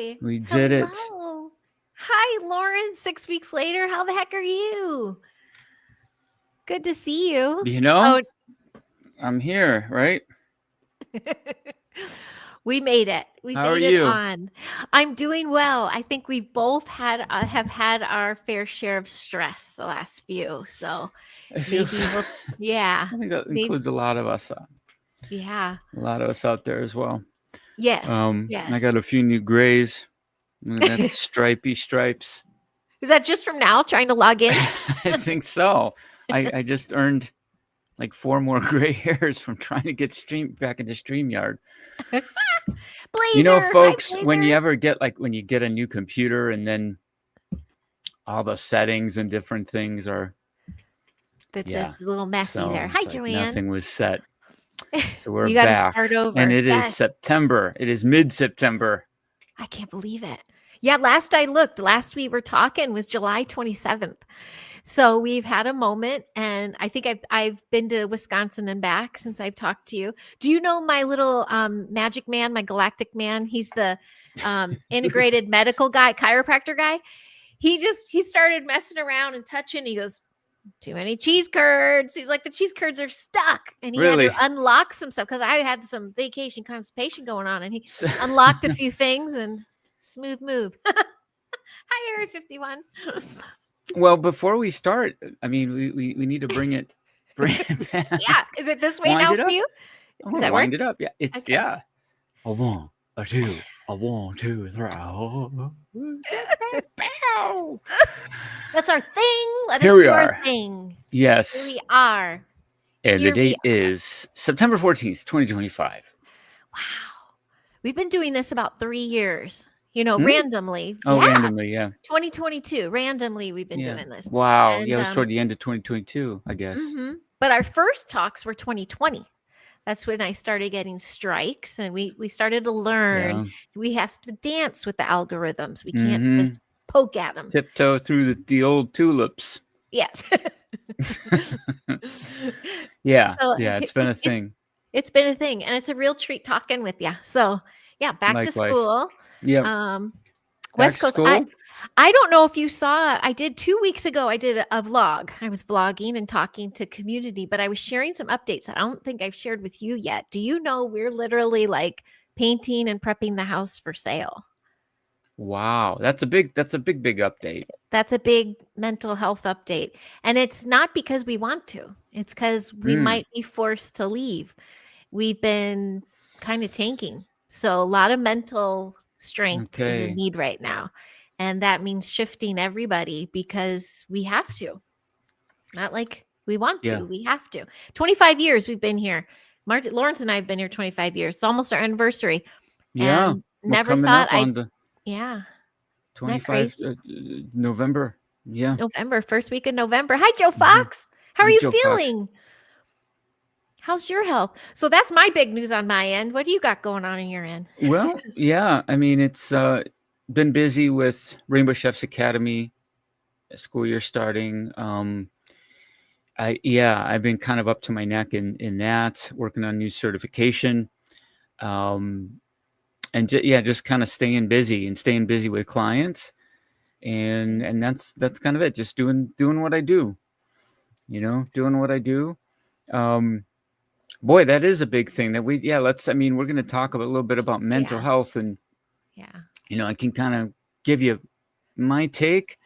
Hi. We did it. Hello. Hi, Lauren. 6 weeks later. How the heck are you? Good to see you. You know, Oh, I'm here, right? we made it. We How are made it you? on. I'm doing well. I think we've both have had our fair share of stress the last few. So It feels. maybe we'll, yeah, I think that maybe, includes a lot of us. yeah. A lot of us out there as well. Yes, I yes. got a few new grays. Look at that stripy stripes. Is that just from now trying to log in? I think so. I just earned like 4 more gray hairs from trying to get back into StreamYard. You know, Blazer. Hi, folks, when Blazer. you ever get when you get a new computer and then all the settings and different things are, That's yeah. it's a little messy there. So Hi, it's like Joanne. nothing was set. So we're You got to back. start And over. it is That September. It is mid-September. I can't believe it. Yeah, last I looked, last we were talking was July 27th. So we've had a moment, and I think I've been to Wisconsin and back since I've talked to you. Do you know my little magic man, my galactic man? He's the integrated medical guy, chiropractor guy. He started messing around and touching. He goes, too many cheese curds. He's like, the cheese curds are stuck. And he had to Really? unlock some stuff because I had some vacation constipation going on. And he So, unlocked a few things and smooth move. Hi, Area 51. well, before we start, I mean, we need to bring it back. Yeah. Is it this way Wind now it for up. you? I'm Does gonna that work? wind it up. Yeah, it's Okay. a 1, a 2, a 1, 2, 3. Bow. That's our thing. Let Here us we do our are. thing. Here Yes. we are. And the Here we date is September 14th, 2025. Wow. We've been doing this about 3 years, Hmm? randomly. Oh, Yeah. randomly, yeah. 2022. Randomly, we've been Yeah. doing this. Wow. Yeah, And it was toward the end of 2022, I guess. But our first talks were 2020. That's when I started getting strikes, and we started to learn Yeah. we have to dance with the algorithms. We can't Mm-hmm. just poke at them. Tiptoe through the old tulips. Yes. Yeah. So Yeah. It's been a thing. it's been a thing, and it's a real treat talking with you. So yeah, back to Likewise. school. Yep. Um, Back West to Coast. school. I don't know if you saw. I did 2 weeks ago. I did a vlog. I was vlogging and talking to community, but I was sharing some updates that I don't think I've shared with you yet. Do you know we're literally like painting and prepping the house for sale? Wow. That's a big update. That's a big mental health update. And it's not because we want to, it's because we Mm. might be forced to leave. We've been kind of tanking. So a lot of mental strength is in Okay. need right now. And that means shifting everybody because we have to. Not like we want Yeah. to, we have to. 25 years we've been here. Lawrence and I have been here 25 years. It's almost our anniversary. Yeah. And We're never coming thought up I'd, on the yeah, isn't that 25 crazy? November. Yeah. November, first week in November. Hi, Joe Hmm. Fox. How are Hi, you Joe Fox. feeling? How's your health? So that's my big news on my end. What do you got going on in your end? Well, yeah. I mean, it's been busy with Rainbow Chefs Academy, school year starting. I've been kind of up to my neck in that, working on new certification. Um, and just kind of staying busy with clients, and that's kind of it. Just doing what I do, doing what I do. Um, boy, that is a big thing that I mean, we're going to talk a little bit about mental Yeah. health, and Yeah. I can kind of give you my take.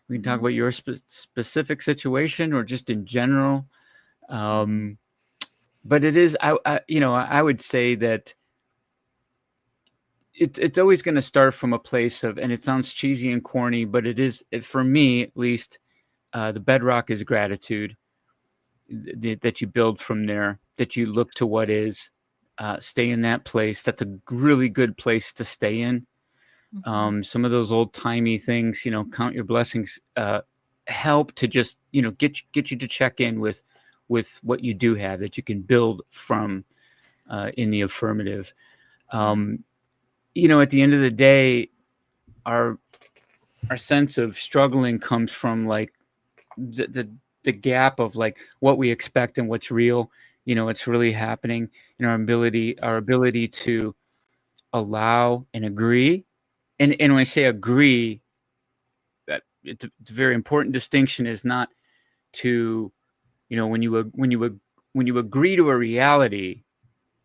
We can talk Mhm. about your specific situation or just in general. Mhm. Um, but it is, I would say that it's always going to start from a place of, and it sounds cheesy and corny, but for me at least, the bedrock is gratitude, that you build from there, that you look to what is, stay in that place. That's a really good place to stay in. Mhm. Some of those old timey things, count your blessings, help to just, get you to check in with what you do have, that you can build from, in the affirmative. Yeah. Um, at the end of the day, our sense of struggling comes from like the gap of like what we expect and what's real. It's really happening, and our ability to allow and agree, and when I say agree, that it's a very important distinction is not to, when you agree to a reality,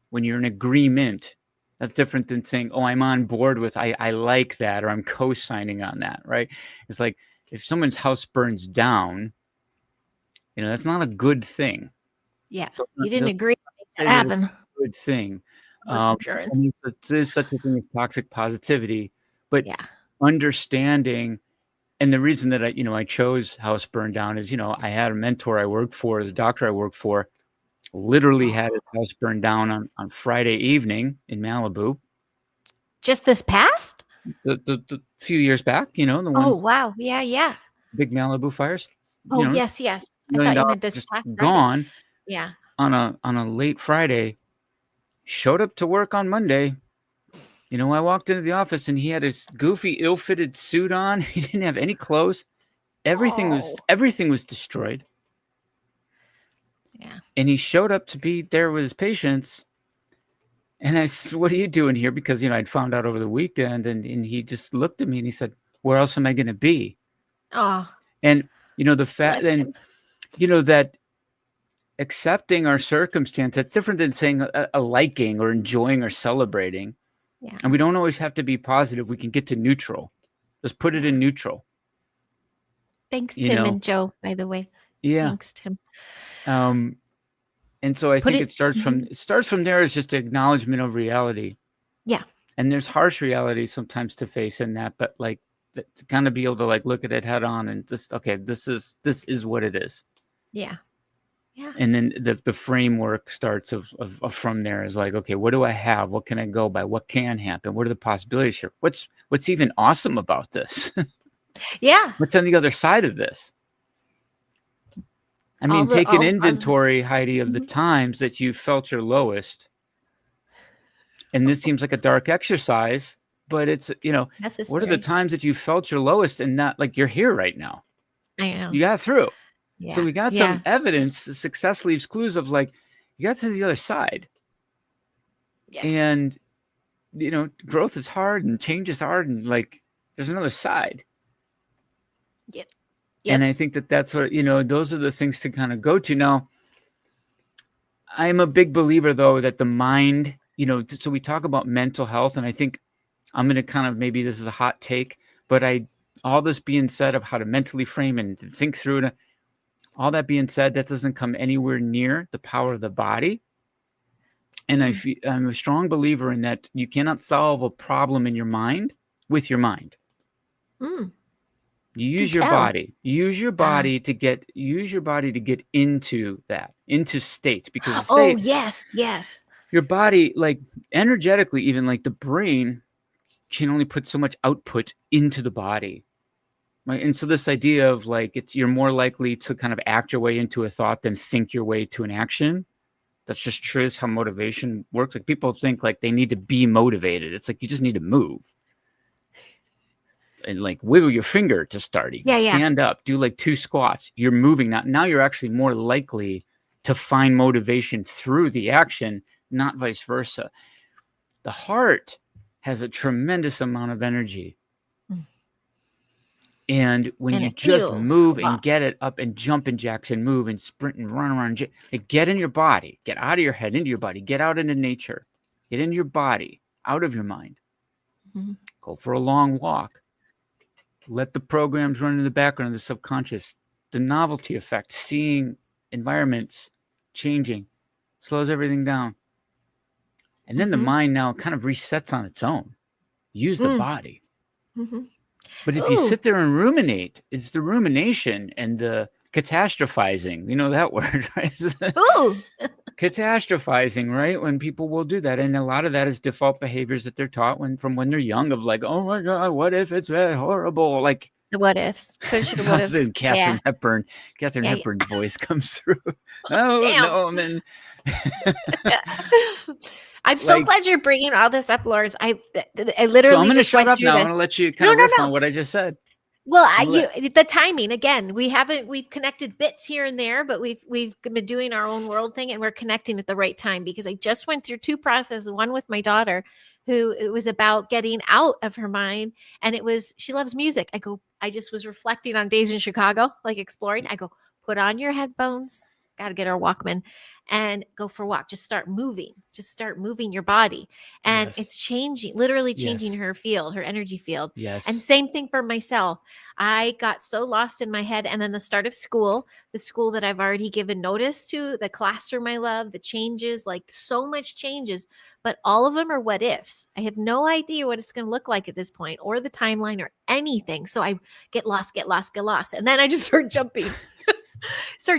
when you're in agreement, that's different than saying, oh, I'm on board with, I like that, or I'm co-signing on that, right? It's like if someone's house burns down, that's not a good thing. Yeah. Don't You didn't agree to make say that that it's happen. a good thing. Was I insurance. mean, there's such a thing as toxic positivity, but Yeah. understanding, and the reason that I chose house burn down is, I had a mentor I worked for, the doctor I worked for, literally had his house burned down on Friday evening in Malibu. Just this past? The few years back, the Oh, ones, wow. Yeah, yeah. big Malibu fires, Oh, yes, yes. I $1 million thought you meant this just past Friday. gone Yeah. on a late Friday. Showed up to work on Monday. I walked into the office and he had his goofy, ill-fitted suit on. He didn't have any clothes. Everything was Oh, everything was destroyed. yeah. And he showed up to be there with his patients. And I said, "What are you doing here?" Because I'd found out over the weekend, and he just looked at me and he said, "Where else am I going to be?" Oh, And the fact, bless and him. that accepting our circumstance, that's different than saying a liking or enjoying or celebrating. Yeah. And we don't always have to be positive. We can get to neutral. Just put it Yeah. in neutral. Thanks, You Tim know, and Joe, by the way. yeah. Thanks, Tim. And so I Put think it. it starts Mhm. from there as just acknowledgement of reality. Yeah. And there's harsh reality sometimes to face in that, but like to kind of be able to like look at it head on and just, okay, this is what it is. Yeah. Yeah. And then the framework starts of from there is like, okay, what do I have? What can I go by? What can happen? What are the possibilities here? What's even awesome about this? Yeah. What's on the other side of this? I All mean, the take an all the positive. inventory, Heidi, of the Mhm. times that you felt your lowest. And this seems like a dark exercise, but it's, what are the Necessary. times that you felt your lowest and not like you're here right now? I know. You got through. So Yeah. we got some Yeah. evidence. Success leaves clues of like, you got to the other side. Yeah. And, growth is hard and change is hard. And like, there's another side. Yep. And Yep. I think that that's what, those are the things to kind of go to. Now, I'm a big believer, though, that the mind, so we talk about mental health, and I think I'm going to kind of, maybe this is a hot take, but all this being said of how to mentally frame and think through it, all that being said, that doesn't come anywhere near the power of the body. And Mm. I'm a strong believer in that you cannot solve a problem in your mind with your mind. Mm. You Do use your tell. body. Use your Ah. body to get into that, into state, because the Oh, state, yes. Yes. your body, like energetically, even like the brain can only put so much output into the body. Right. And so this idea of like, you're more likely to kind of act your way into a thought than think your way to an action. That's just true. It's how motivation works. Like people think like they need to be motivated. It's like, you just need to move and like wiggle your finger to start, even Yeah. Yeah. stand up, do like 2 squats. You're moving. Now you're actually more likely to find motivation through the action, not vice versa. The heart has a tremendous amount of energy. Mm. And when And you it just feels move a and lot. get it up and jumping jacks and move and sprint and run around, like get in your body, get out of your head, into your body, get out into nature, get into your body, out of your mind, Mhm. go for a long walk, let the programs run in the background of the subconscious, the novelty effect, seeing environments changing, slows everything down. And then the Mhm. mind now kind of resets on its own. Use the Mm. body. Mhm. But if you Ooh. sit there and ruminate, it's the rumination and the catastrophizing. You know that word, right? Ooh. Catastrophizing, right? When people will do that. And a lot of that is default behaviors that they're taught from when they're young, of like, oh my God, what if it's very horrible? Like, The what ifs. Coulda, shoulda, so what ifs. Yeah. Catherine Yeah. Yeah. Hepburn's voice comes through. Oh Damn. no, man. I'm so Like, glad you're bringing all this up, Lars. I so I'm literally going to just shut went up through now. I'm going this. to let you kind No, of no, riff no. on what I just said. Well, I'm gonna the timing again. We've connected bits here and there, but we've been doing our own world thing, and we're connecting at the right time because I just went through 2 processes. One with my daughter, who it was about getting out of her mind. And she loves music. I just was reflecting on days in Chicago, like exploring. I go, put on your headphones, got to get our Walkman and go for a walk. Just start moving your body. And Yes. it's changing, literally changing Yes. her field, her energy field. And Yes. same thing for myself. I got so lost in my head. And then the start of school, the school that I've already given notice to, the classroom I love, the changes, like so much changes, but all of them are what ifs. I have no idea what it's going to look like at this point or the timeline or anything. So I get lost, get lost, get lost. And then I just start Yeah.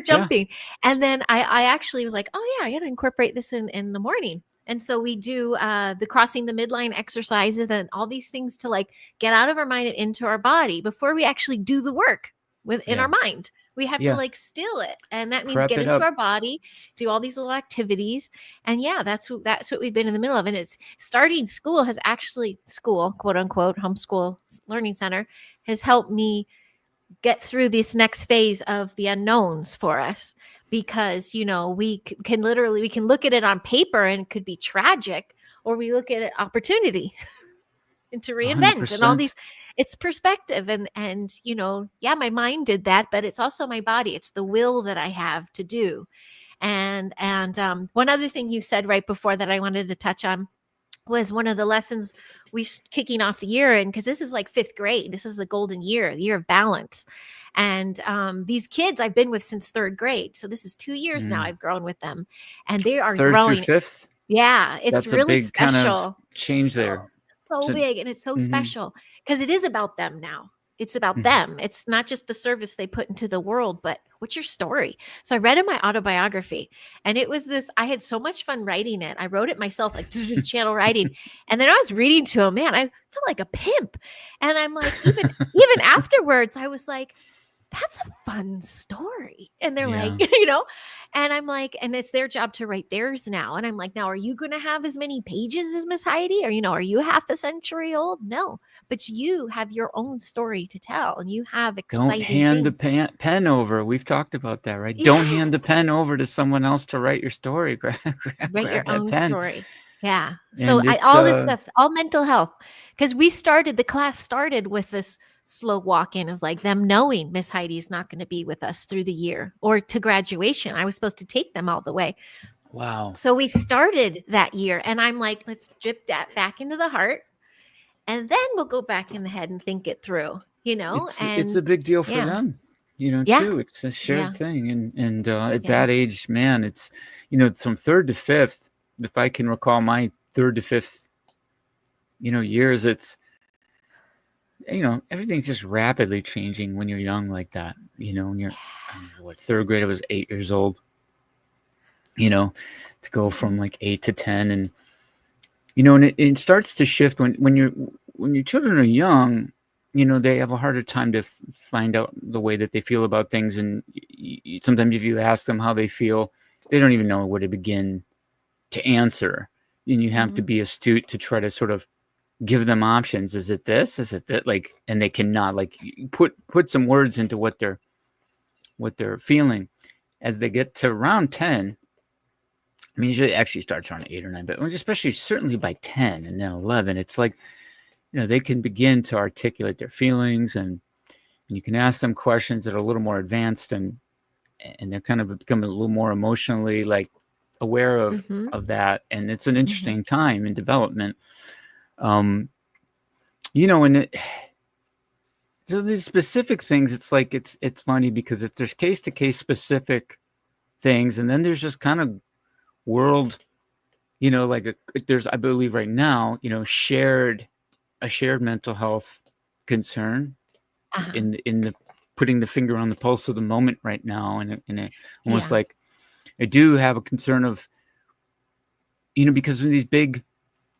jumping. And then I actually was like, oh yeah, I got to incorporate this in the morning. And so we do the crossing the midline exercises and all these things to like get out of our mind and into our body before we actually do the work within our Yeah. mind. We have to Yeah. like still it. And that means Prep get it into up. our body, do all these little activities. And yeah, that's what we've been in the middle of. And it's starting school has actually school, quote unquote, homeschool learning center has helped me get through this next phase of the unknowns for us because we can literally we can look at it on paper and it could be tragic, or we look at it opportunity and to reinvent and all 100%. these. It's perspective, and yeah, my mind did that, but it's also my body. It's the will that I have to do. And one other thing you said right before that I wanted to touch on was one of the lessons kicking off the year. And because this is like fifth grade, this is the golden year, the year of balance. And these kids I've been with since third grade. So this is 2 years now Mm. I've grown with them, and they are Third through growing. fifth. Yeah, it's That's a really big kind of special. change So, there. so So, big, and it's so hmm special because it is about them now. It's about hmm them. It's not just the service they put into the world, but what's your story? So I read in my autobiography, and it was this. I had so much fun writing it. I wrote it myself, like channel writing. And then I was reading to him, man, I feel like a pimp. And I'm like, even afterwards, I was like, that's a fun story. And they're like, Yeah. and I'm like, and it's their job to write theirs now. And I'm like, now, are you going to have as many pages as Miss Heidi? Or, are you half a century old? No, but you have your own story to tell and you have Don't exciting hand the things. pen over. We've talked about that, right? Don't hand Yes. the pen over to someone else to write your story. Write your Grab that own pen. story. Yeah. So And it's all this stuff, all mental health, because the class started with this slow walk in of like them knowing Miss Heidi's not going to be with us through the year or to graduation. I was supposed to take them all the way. wow. So we started that year, and I'm like, let's drip that back into the heart, and then we'll go back in the head and think it through, It's and a big deal for yeah, them, yeah, too. It's a shared yeah, thing. And at yeah. that age, man, it's from third to fifth, if I can recall my third to fifth, years, it's everything's just rapidly changing when you're young like that. When you're I don't know, what, third grade, I was 8 years old, to go from Mhm. like 8 to 10. And and it starts to shift when your children are young. They have a harder time to find out the way that they feel about things. And sometimes if you ask them how they feel, they don't even know where to begin to answer. And you have to Mhm. be astute to try to sort of give them options. Is it this? Is it that? Like, and they cannot like put some words into what they're feeling. As they get to around 10, I mean, usually it actually starts around 8 or 9, but especially certainly by 10 and then 11, it's like, they can begin to articulate their feelings, and you can ask them questions that are a little more advanced, and they're kind of becoming a little more emotionally like aware of Mhm. that. And it's an Mhm. interesting time in development. Um, and so these specific things, it's like, it's funny because there's case to case specific things, and then there's just kind of world, like there's, I believe right now, a shared mental health concern Uh-huh. in the putting the finger on the pulse of the moment right now. And almost Yeah. like I do have a concern of, because when these big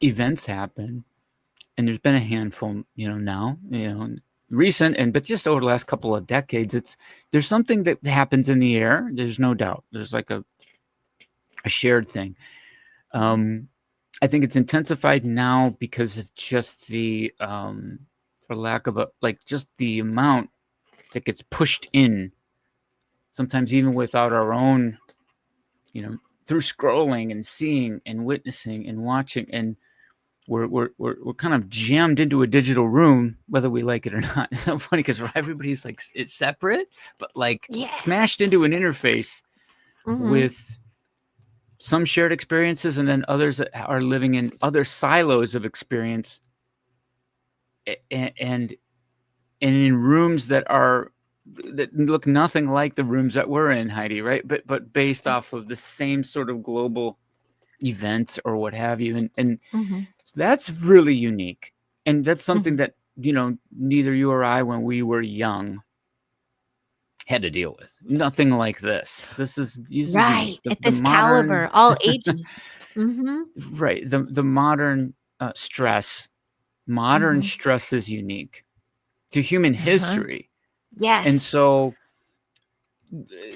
events happen, and there's been a handful, now, recent, but just over the last couple of decades, there's something that happens in the air. There's no doubt. There's like a shared thing. Mhm. I think it's intensified now because of just the, for lack of just the amount that gets pushed in, sometimes even without our own, through scrolling and seeing and witnessing and watching. And we're kind of jammed into a digital room, whether we like it or not. It's so funny because everybody's like it's separate, but like Yeah. smashed into an interface Mm-hmm. with some shared experiences, and then others that are living in other silos of experience, and in rooms that look nothing like the rooms that we're in, Heidi, right? But based off of the same sort of global events or what have you, and Mm-hmm. so that's really unique, and that's Mm-hmm. something that neither you or I, when we were young, had to deal with. Nothing like this. This is Right. At the this modern caliber, all ages. Mm-hmm. right, the modern stress. Modern Mm-hmm. stress is unique to human Uh-huh. history, and Yes. so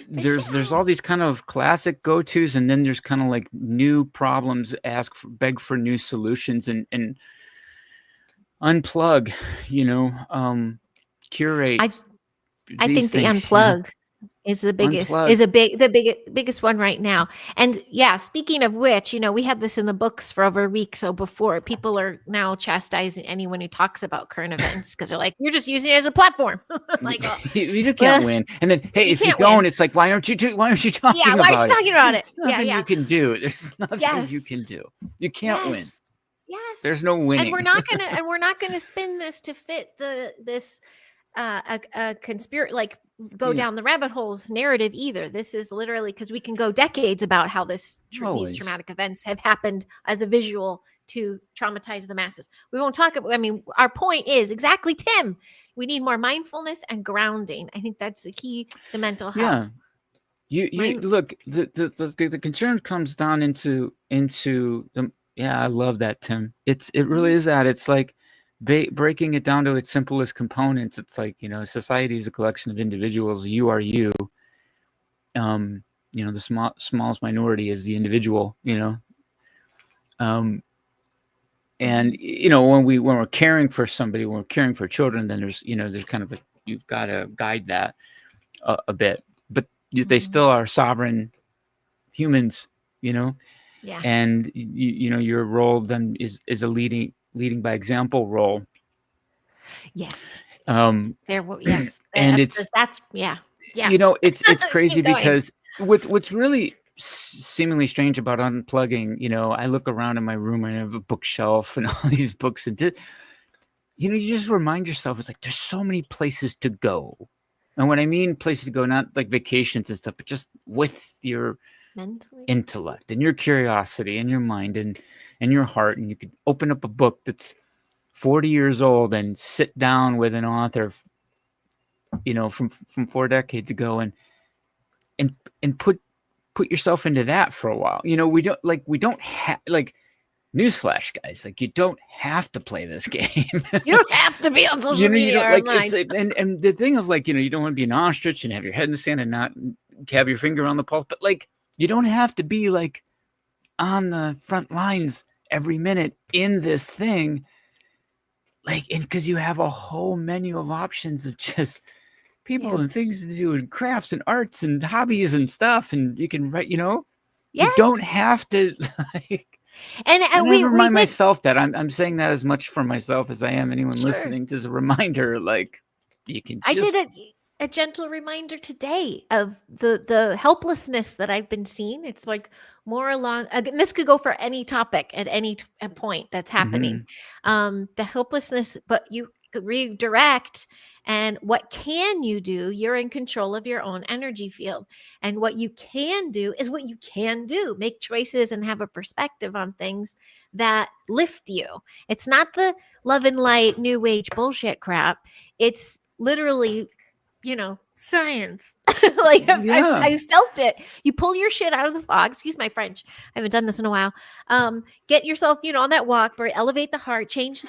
there's Michelle. all these kind of classic go-tos, and then there's kind of like new problems, beg for new solutions, and unplug, you know, I curate I these think the things, unplug is unplug. the biggest one right now. And yeah, speaking of which, we had this in the books for over a week. So before, people are now chastising anyone who talks about current events because they're like, you're just using it as a platform. Like, oh, You can't well, win. And then, hey, you if you can't win. don't, it's like, why aren't you Yeah, talking why aren't you about it? talking about There's it? Yeah, nothing you yeah. can do. There's nothing Yes. you can do. You can't win. Yes. Yes. There's no And we're winning. not gonna spin this to fit this a conspiracy, like, go Yeah, down the rabbit holes narrative either. This is literally because we can go decades about how these always. traumatic events have happened as a visual to traumatize the masses. We won't talk about. I mean, our point is exactly, Tim. We need more mindfulness and grounding. I think that's the key to mental Yeah. health. You Mind. look, the concern comes down into the, yeah, I love that, Tim. It really Mhm. is that. It's like breaking it down to its simplest components. It's like, society is a collection of individuals. You are you. Um, the smallest minority is the individual, Um, and Mhm. when we're caring for somebody, when we're caring for children, then there's kind of you've got to guide that a bit, but they Mhm. still are sovereign humans, you know, Yeah. and your role then is a leading by example role. Yes. Um, Yes. and it's That's yeah. Yes. it's crazy Keep going. because what's really seemingly strange about unplugging, I look around in my room and I have a bookshelf and all these books, and you just remind yourself, it's like there's so many places to go. And when I mean places to go, not like vacations and stuff, but just with your Mentally. intellect and your curiosity and your mind and your heart, and you could open up a book that's 40 years old and sit down with an author, from 4 decades ago, and and put yourself into that for a while. We don't have, like, newsflash, guys, like, you don't have to play this game. You don't have to be on social You media don't, or like, it's online. and the thing of, like, you don't want to be an ostrich and have your head in the sand and not have your finger on the pulse, but, like, you don't have to be, like, on the front lines every minute in this thing, like, and because you have a whole menu of options of just people Yeah. and things to do and crafts and arts and hobbies and stuff, and you can write, you Yes. don't have to, like, And and I we remind did. myself that I'm saying that as much for myself as I am anyone Sure. listening, as a reminder, like, you can I did just a gentle reminder today of the helplessness that I've been seeing. It's like more along, again, this could go for any topic at any point that's happening. mhm, The helplessness, but you could redirect. And what can you do? You're in control of your own energy field. And what you can do is what you can do. Make choices and have a perspective on things that lift you. It's not the love and light, new age bullshit crap. It's literally, science. Like, yeah, I felt it. You pull your shit out of the fog. Excuse my French. I haven't done this in a while. Get yourself, on that walk, elevate the heart, change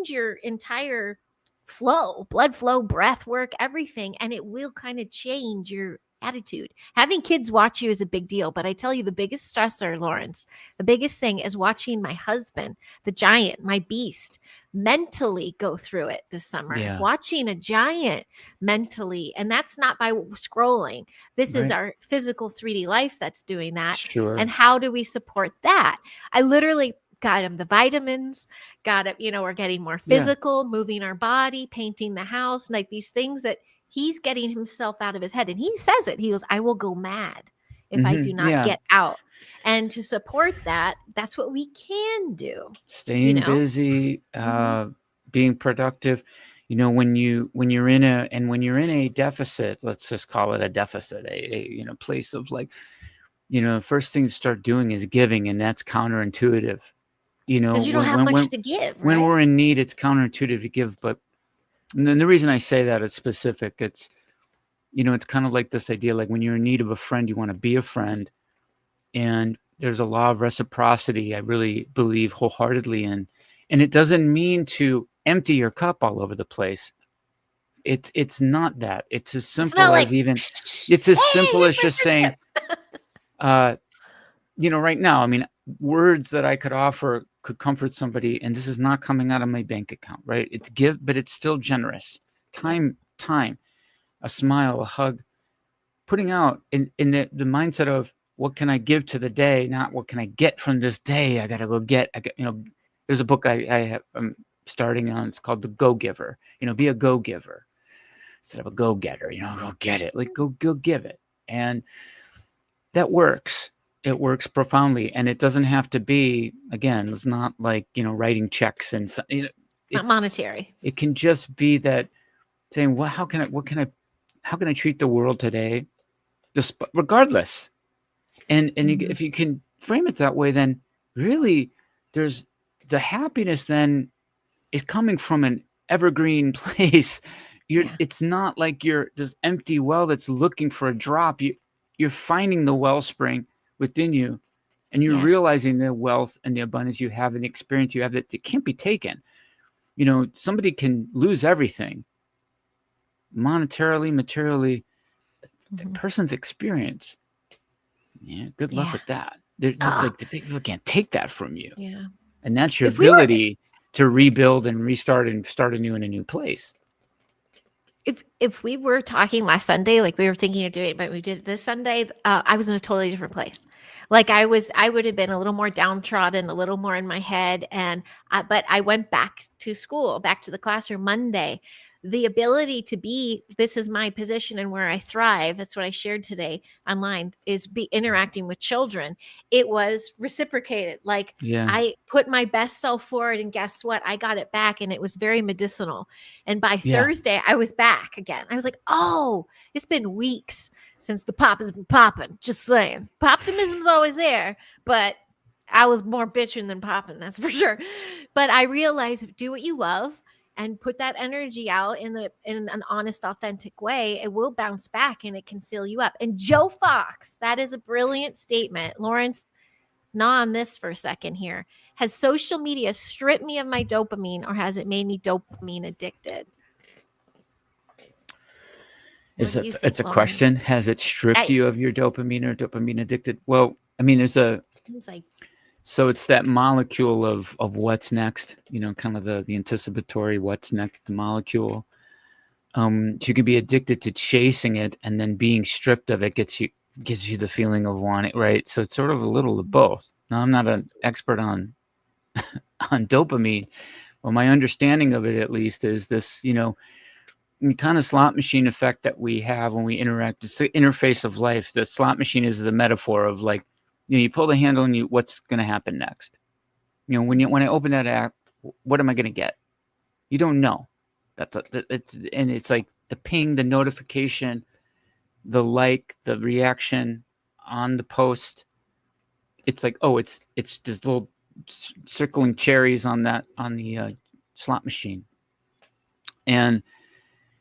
your entire flow, blood flow, breath work, everything, and it will kind of change your attitude. Having kids watch you is a big deal, but I tell you, the biggest stressor, Lawrence, the biggest thing is watching my husband, the giant, my beast, mentally go through it this summer. yeah, Watching a giant mentally, and that's not by scrolling. This is right, our physical 3D life that's doing that. sure, And how do we support that? I literally got him the vitamins, got him, we're getting more Yeah. physical, moving our body, painting the house, like these things that he's getting himself out of his head. And he says it. He goes, I will go mad if I do not Yeah. get out. And to support that, that's what we can do, Staying busy, Mhm. being productive. When you're in a deficit, let's just call it a deficit, a place of like, first thing to start doing is giving, and that's counterintuitive. Because you don't When have when much when to give, when right? we're in need, it's counterintuitive to give. But then the reason I say that it's specific. It's kind of like this idea, like when you're in need of a friend, you want to be a friend, and there's a law of reciprocity I really believe wholeheartedly in. And it doesn't mean to empty your cup all over the place. It's not that. It's as It's not simple like, as even "Shh, it's as hey, simple here's as my just saying, friendship." uh, right now, I mean, words that I could offer could comfort somebody, and this is not coming out of my bank account, right? It's give, but it's still generous. Yeah. Time, a smile, a hug, putting out in the mindset of what can I give to the day, not what can I get from this day. I gotta go get. There's a book I'm starting on. It's called The Go Giver. Be a go giver instead of a go getter. Go get it. Like go give it, and that works. It works profoundly, and it doesn't have to be. Again, it's not like writing checks and It's not monetary. it can just be that saying, well, how can I treat the world today, regardless. And Mhm. if you can frame it that way, then really there's the happiness then is coming from an evergreen place. Yeah. It's not like you're this empty well that's looking for a drop. You're finding the wellspring within you, and you're Yes. realizing the wealth and the abundance you have and the experience you have that it can't be taken. Somebody can lose everything monetarily, materially. The Mhm. person's experience, yeah, good luck Yeah. with that. It's Ah, like the people can't take that from you. yeah. And that's your If we were ability to rebuild and restart and start anew in a new place. if we were talking last Sunday, like we were thinking of doing it, but we did it this Sunday, I was in a totally different place. Like I would have been a little more downtrodden, a little more in my head, and but I went back to school, back to the classroom Monday. The ability to be, this is my position and where I thrive. That's what I shared today online, is be interacting with children. It was reciprocated. Like Yeah. I put my best self forward, and guess what? I got it back, and it was very medicinal. And by Yeah. Thursday, I was back again. I was like, oh, it's been weeks since the pop has been popping. Just saying. Optimism's always there, but I was more bitching than popping, that's for sure. But I realized, do what you love and put that energy out in an honest, authentic way. It will bounce back and it can fill you up. And Joe Fox, that is a brilliant statement. Lawrence, gnaw on this for a second here. Has social media stripped me of my dopamine, or has it made me dopamine addicted? What do you It's think, a Lawrence? question. Has it stripped I you of your dopamine or dopamine addicted? Well, I mean, It's like, so it's that molecule of what's next, kind of the anticipatory what's next molecule. You can be addicted to chasing it, and then being stripped of it gives you the feeling of wanting, right? So it's sort of a little of both. Now, I'm not an expert on dopamine, but my understanding of it, at least, is this, kind of slot machine effect that we have when we interact. It's the interface of life. The slot machine is the metaphor of like, you pull the handle and what's going to happen next. When I open that app, what am I going to get? You don't know. It's like the ping, the notification, the like, the reaction on the post. It's like, oh, it's just little circling cherries on the slot machine. And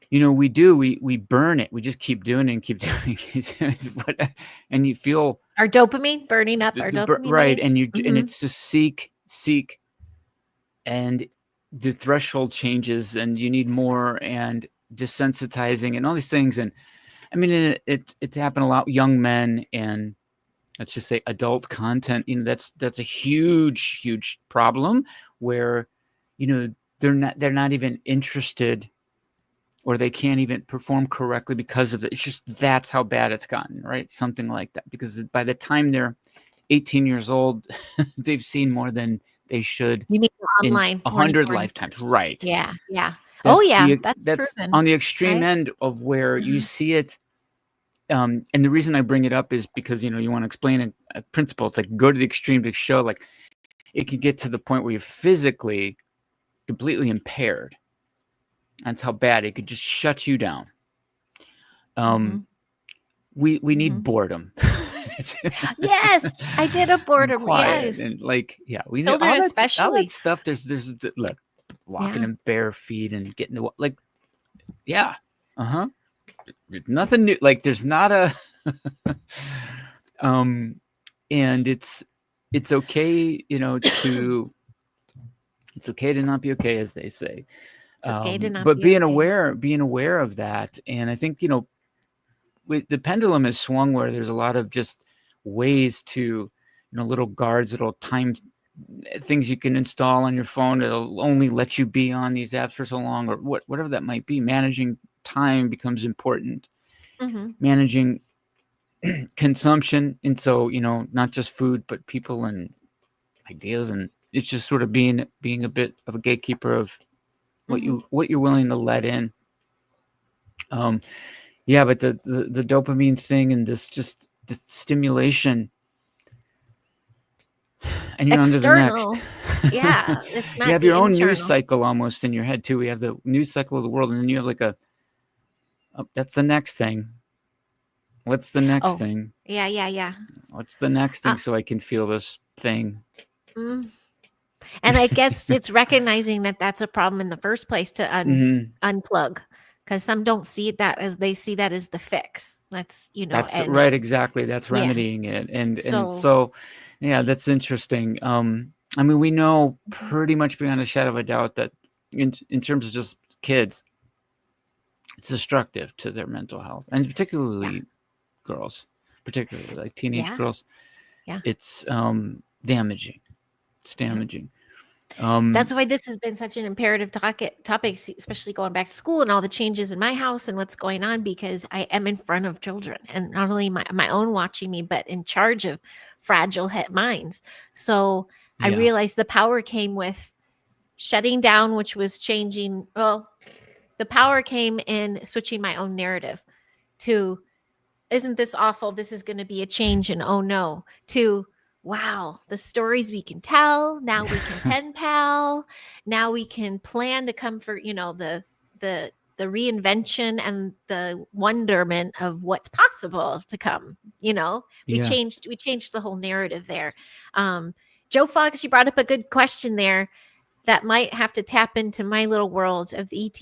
we burn it. We just keep doing it and keep doing it. And you feel our dopamine, burning up our dopamine, you right, mean? and Mhm. it's just seek, and the threshold changes, and you need more, and desensitizing, and all these things. And I mean, it's happened a lot with young men, and let's just say adult content. That's a huge problem where, they're not even interested, or they can't even perform correctly because of it. It's just that's how bad it's gotten, right? Something like that. Because by the time they're 18 years old, they've seen more than they should You mean the in online morning 100 porn? lifetimes. Right. Yeah, yeah. Oh, yeah, that's That's proven, on the extreme right? end of where you Mhm, see it. And the reason I bring it up is because, you want to explain a principle. It's like go to the extreme to show like it can get to the point where you're physically completely impaired. That's how bad it could just shut you down. Um, mhm, we need mhm. boredom. Yes, I did a And boredom, quiet yes. and like, yeah, we need Children all that especially. stuff. There's look, walking Yeah, in bare feet and getting the like, yeah, uh-huh. There's nothing new. Like there's not a um and it's okay, it's okay to not be okay, as they say. it's okay to not But be okay. being aware of that, and I think, the pendulum has swung where there's a lot of just ways to, little guards, little time things you can install on your phone that'll only let you be on these apps for so long, or whatever that might be. Managing time becomes important. Mhm. Managing consumption, and so, not just food, but people and ideas, and it's just sort of being a bit of a gatekeeper of Mhm. what you're willing to let in. Um, yeah, but the dopamine thing and this stimulation, and you're under the next. External. Yeah, it's You not have your the own news internal. cycle almost in your head too. We have the news cycle of the world, and then you have like oh, that's the next thing. What's the next Oh, thing? yeah, yeah, yeah. What's the next Uh, thing so I can feel this thing? mm, and I guess it's recognizing that that's a problem in the first place to Hmm. unplug, because some don't see that as they see that as the fix. That's, That's and right, it's exactly. That's yeah. remedying it, and So so, yeah, that's interesting. I mean, we know mhm, pretty much beyond a shadow of a doubt that in terms of just kids, it's destructive to their mental health, and yeah, particularly girls, particularly like teenage yeah, girls. yeah, It's damaging. It's yeah. damaging. That's Um, why this has been such an imperative topic, especially going back to school and all the changes in my house and what's going on, because I am in front of children, and not only my own watching me, but in charge of fragile minds. So I yeah, realized the power came with shutting down, which was changing. Well, the power came in switching my own narrative to, isn't this awful? This is going to be a change. And oh no, to, wow, the stories we can tell. Now we can pen pal. Now we can plan to come for, the, the reinvention and the wonderment of what's possible to come. We yeah. changed the whole narrative there. Um, Joe Fox, you brought up a good question there that might have to tap into my little world of ET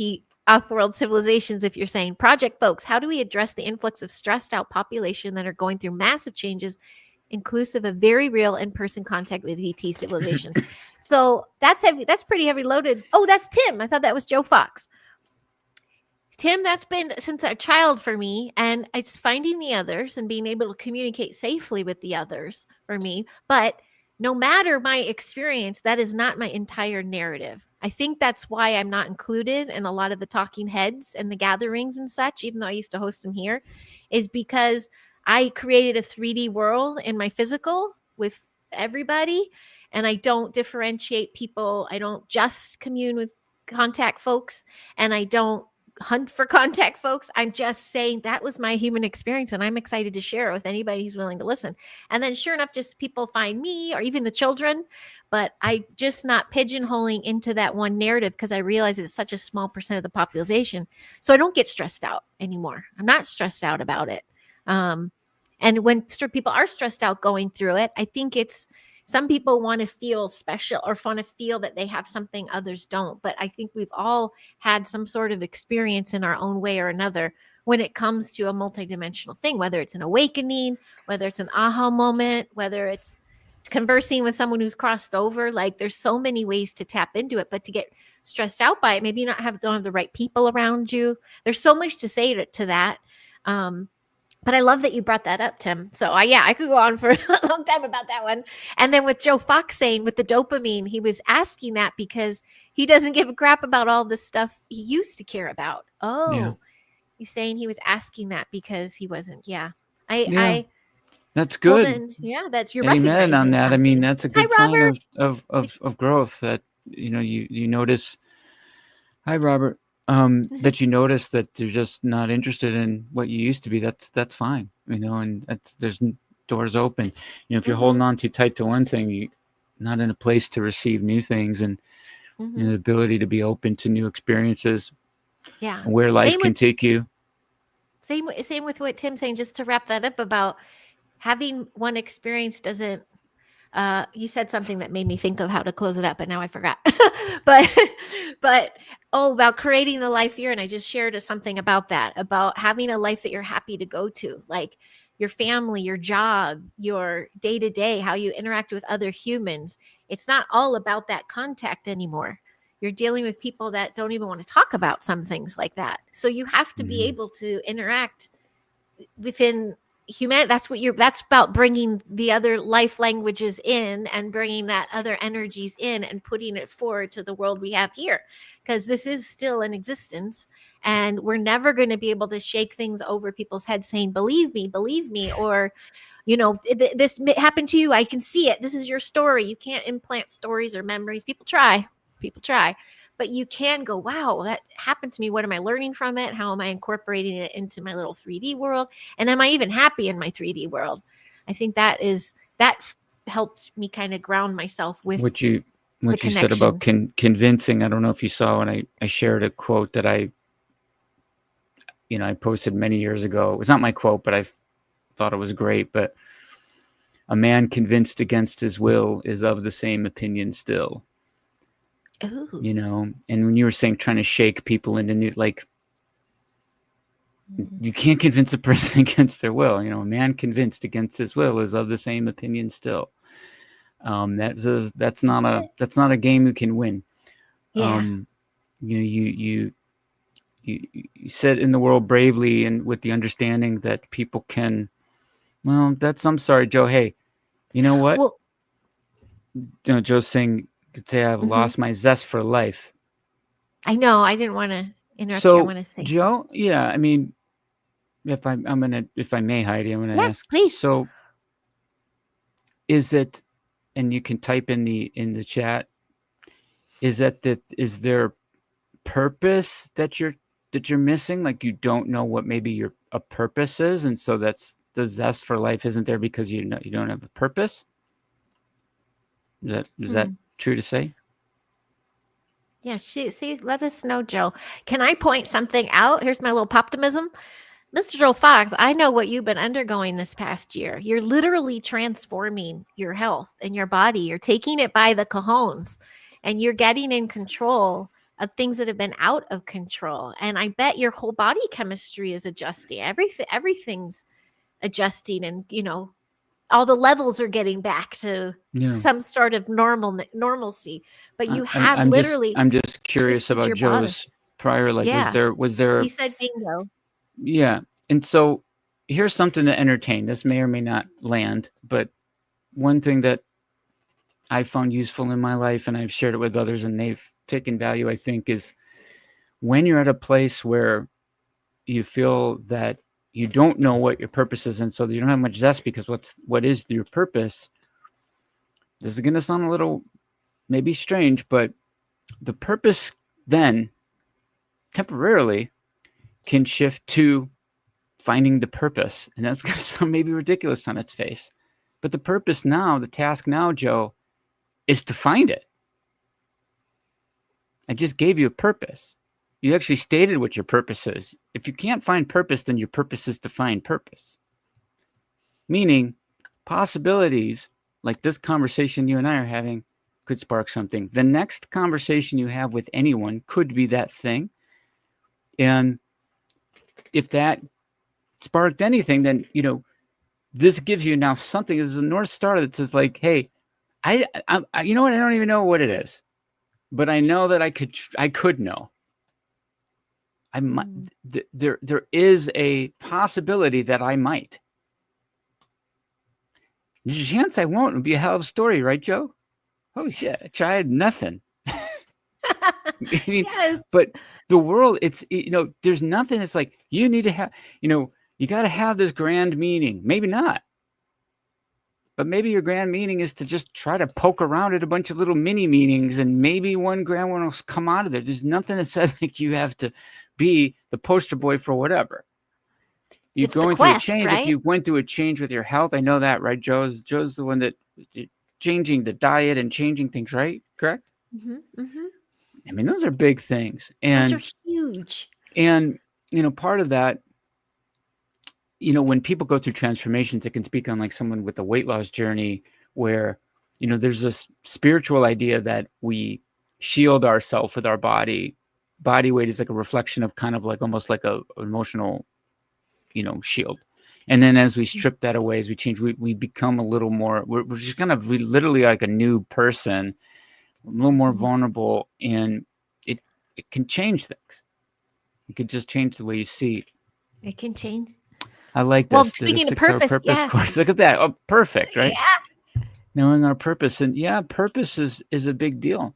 off-world civilizations. If you're saying, project folks, how do we address the influx of stressed out population that are going through massive changes, inclusive of very real in-person contact with ET civilization? So that's heavy. That's pretty heavy loaded. Oh, that's Tim. I thought that was Joe Fox. Tim, that's been since a child for me, and it's finding the others and being able to communicate safely with the others for me. But no matter my experience, that is not my entire narrative. I think that's why I'm not included in a lot of the talking heads and the gatherings and such, even though I used to host them here, is because I created a 3D world in my physical with everybody, and I don't differentiate people. I don't just commune with contact folks, and I don't hunt for contact folks. I'm just saying that was my human experience, and I'm excited to share it with anybody who's willing to listen. And then sure enough, just people find me or even the children, but I just not pigeonholing into that one narrative, because I realize it's such a small percent of the population. So I don't get stressed out anymore. I'm not stressed out about it. Um, and when people are stressed out going through it, I think it's, some people want to feel special or want to feel that they have something others don't. But I think we've all had some sort of experience in our own way or another when it comes to a multidimensional thing, whether it's an awakening, whether it's an aha moment, whether it's conversing with someone who's crossed over. Like there's so many ways to tap into it, but to get stressed out by it, maybe you don't have the right people around you. There's so much to say to that. Um, but I love that you brought that up, Tim. So I could go on for a long time about that one. And then with Joe Fox saying with the dopamine, he was asking that because he doesn't give a crap about all the stuff he used to care about. Yeah. Oh, he's saying he was asking that because he wasn't. Yeah. I Yeah. I That's Well, good. then, yeah, that's you're Amen on recognizing that. I mean, something. that's a Hi, good sign Robert. of growth that, you notice. Hi, Robert. That you notice that you're just not interested in what you used to be. That's fine, and there's doors open. If you're Mm-hmm. holding on too tight to one thing, you're not in a place to receive new things and Mm-hmm. the ability to be open to new experiences Yeah. and where life Same can with take you. same with what Tim's saying. Just to wrap that up about having one experience doesn't. You said something that made me think of how to close it up, but now I forgot. but but about creating the life here, and I just shared something about that, about having a life that you're happy to go to, like your family, your job, your day to day, how you interact with other humans. It's not all about that contact anymore. You're dealing with people that don't even want to talk about some things like that. So you have to be Mhm. able to interact within humanity. That's about bringing the other life languages in and bringing that other energies in and putting it forward to the world we have here, because this is still in existence, and we're never going to be able to shake things over people's heads saying believe me, or this happened to you, I can see it, this is your story. You can't implant stories or memories. People try, but you can go, wow, that happened to me. What am I learning from it? How am I incorporating it into my little 3D world? And am I even happy in my 3D world? I think that helped me kind of ground myself with What you the what you said about connection. convincing. I don't know if you saw when I shared a quote that I posted many years ago. It's not my quote, but I thought it was great. But a man convinced against his will is of the same opinion still. Ooh. And when you were saying trying to shake people into new, like, Mm. you can't convince a person against their will. A man convinced against his will is of the same opinion still. That's not a game you can win. Yeah. Um, you sit in the world bravely and with the understanding that people can. Well, I'm sorry, Joe. Hey, you know what? Well, Joe's saying, could say I've mhm. lost my zest for life. I know. I didn't want to interrupt you. I So, want to say, Joe, yeah, I mean, if I may, Heidi, I'm gonna yeah, ask. please. So, is it, and you can type in the chat, is there purpose that you're missing? Like, you don't know what maybe your a purpose is, and so that's the zest for life isn't there because you don't have a purpose. Is that Hmm. true to say? Yeah, see, let us know, Joe. Can I point something out? Here's my little optimism. Mr. Joe Fox, I know what you've been undergoing this past year. You're literally transforming your health and your body. You're taking it by the cajones, and you're getting in control of things that have been out of control. And I bet your whole body chemistry is adjusting. Everything's adjusting, and all the levels are getting back to Yeah. some sort of normalcy. But I, you I'm have I'm just literally I'm just curious twisted about your body. Joe's prior. Like, Yeah, was there he said bingo. yeah. And so here's something to entertain. This may or may not land, but one thing that I found useful in my life, and I've shared it with others, and they've taken value, I think, is when you're at a place where you feel that you don't know what your purpose is, and so you don't have much zest because what is your purpose? This is going to sound a little maybe strange, but the purpose then temporarily can shift to finding the purpose. And that's going to sound maybe ridiculous on its face. But the purpose now, the task now, Joe, is to find it. I just gave you a purpose. You actually stated what your purpose is. If you can't find purpose, then your purpose is to find purpose. Meaning, possibilities like this conversation you and I are having could spark something. The next conversation you have with anyone could be that thing. And if that sparked anything, then, this gives you now something. There's a North Star that says, like, hey, you know what? I don't even know what it is, but I know that I could know. I might, Mm. there is a possibility that I might. There's a chance I won't. It'll be a hell of a story, right, Joe? Holy shit! I tried nothing. I mean, Yes. but the world, there's nothing. It's like you need to have, you got to have this grand meaning. Maybe not. But maybe your grand meaning is to just try to poke around at a bunch of little mini meanings, and maybe one grand one will come out of there. There's nothing that says like you have to be the poster boy for whatever. You It's the go into a quest, change. If right? you went through a change with your health, I know that, right? Joe's the one that changing the diet and changing things, right? Correct? Mm-hmm, mm-hmm. I mean, those are big things. Those are And huge. part of that, when people go through transformations, it can speak on like someone with a weight loss journey where, there's this spiritual idea that we shield ourselves with our body. Body weight is like a reflection of kind of like almost like a emotional, shield. And then as we strip that away, as we change, we become a little more, we're just kind of literally like a new person, a little more Mhm. vulnerable, and it can change things. It could just change the way you see it. It can change. I like Well, this. Did a speaking of 6-hour purpose, purpose yeah. course. Look at that. Oh, perfect, right? Yeah. Knowing our purpose. And yeah, purpose is a big deal.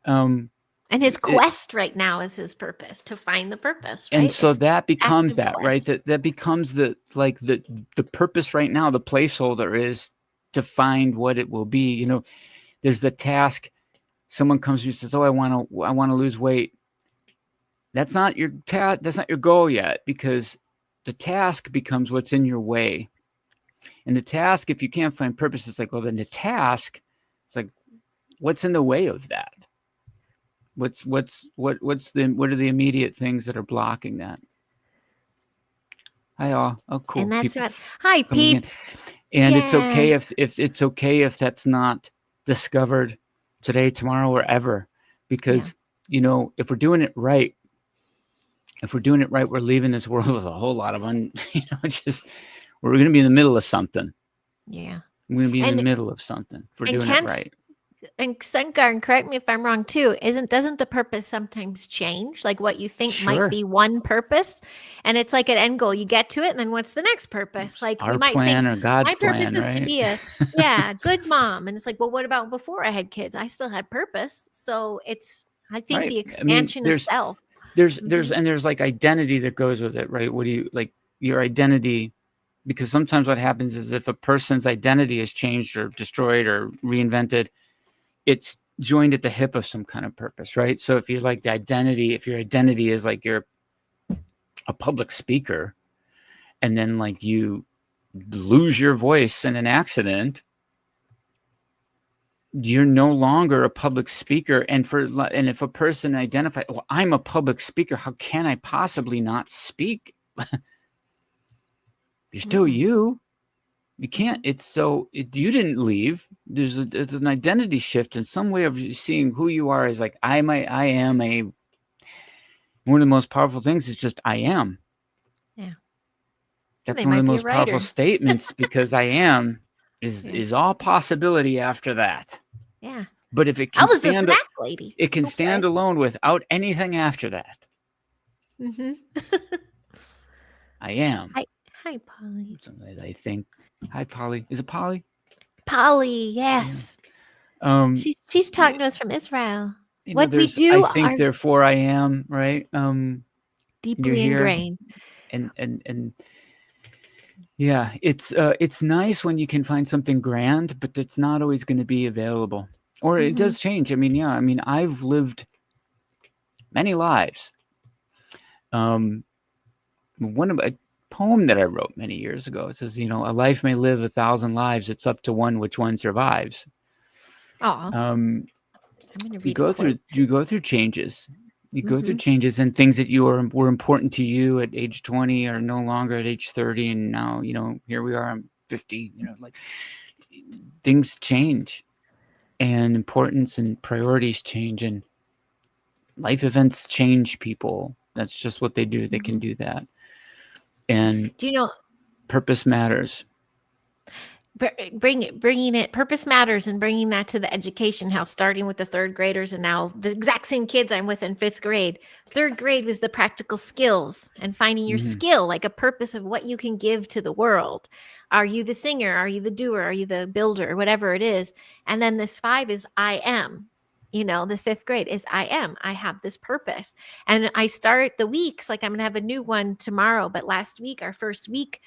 And his It, quest right now is his purpose, to find the purpose, and right? so It's that becomes active that, right? quest. That becomes the purpose right now. The placeholder is to find what it will be. There's the task. Someone comes to you and says, "Oh, I want to lose weight." That's not your that's not your goal yet, because the task becomes what's in your way. And the task, if you can't find purpose, it's like, well, then the task, it's like, what's in the way of that? What are the immediate things that are blocking that? Hi all. Oh, cool. And that's People right. Hi, coming in. peeps. And it's Yeah. okay if it's okay if that's not discovered today, tomorrow, or ever. Because, if we're doing it right, we're leaving this world with a whole lot of just we're going to be in the middle of something. Yeah. We're going to be in the And middle of something if we're doing it right. and Sungarn, correct me if I'm wrong too, doesn't the purpose sometimes change? Like what you think might Sure. be one purpose, and it's like an end goal. You get to it, and then what's the next purpose? Like we Our might think plan or God's my purpose plan, is to right? be a good mom, and it's like, well, what about before I had kids? I still had purpose. So I think Right. the I mean, expansion of self. there's Mhm. and there's like identity that goes with it, right? What do you like your identity? Because sometimes what happens is if a person's identity is changed or destroyed or reinvented, it's joined at the hip of some kind of purpose, right? So if you like if your identity is like you're a public speaker, and then like you lose your voice in an accident, you're no longer a public speaker. And if a person identifies, well, I'm a public speaker, how can I possibly not speak? You're still Mm. you. You can't. Mhm. You didn't leave. There's an identity shift in some way of seeing who you are as like I am a. One of the most powerful things is just I am. Yeah. That's They one of might the be a most powerful writer. statements, because I am Yeah. is all possibility after that. Yeah. But if it I can was the stand, snack lady. it can Okay. stand alone without anything after that. Hmm. I am. Hi, Polly. Sometimes I think. Hi, Polly. Is it Polly? Polly, Yeah. yes. Um, She's talking to us from Israel. What we there's I do think, are therefore I am, right? You're deeply here, ingrained. and yeah, it's nice when you can find something grand, but it's not always going to be available, or it Hmm. does change. I mean, yeah, I've lived many lives. One of a poem that I wrote many years ago, it says, a life may live 1,000 lives. It's up to one which one survives. Oh, Um, I'm going to you read a go quote. through changes. You go through Hmm. changes, and things that were important to you at age 20 are no longer at age 30. And now, here we are, I'm 50, like things change, and importance and priorities change, and life events change people. That's just what they do. They can Hmm. do that. And Do you know purpose matters. bringing it purpose matters, and bringing that to the education house, starting with the third graders, and now the exact same kids I'm with in fifth grade. Third grade was the practical skills and finding your Mm-hmm. skill, like a purpose of what you can give to the world. Are you the singer? Are you the doer? Are you the builder? Whatever it is. And then this 5 is I am. The fifth grade is I am. I have this purpose. And I start the weeks like I'm going to have a new one tomorrow. But last week, our first week,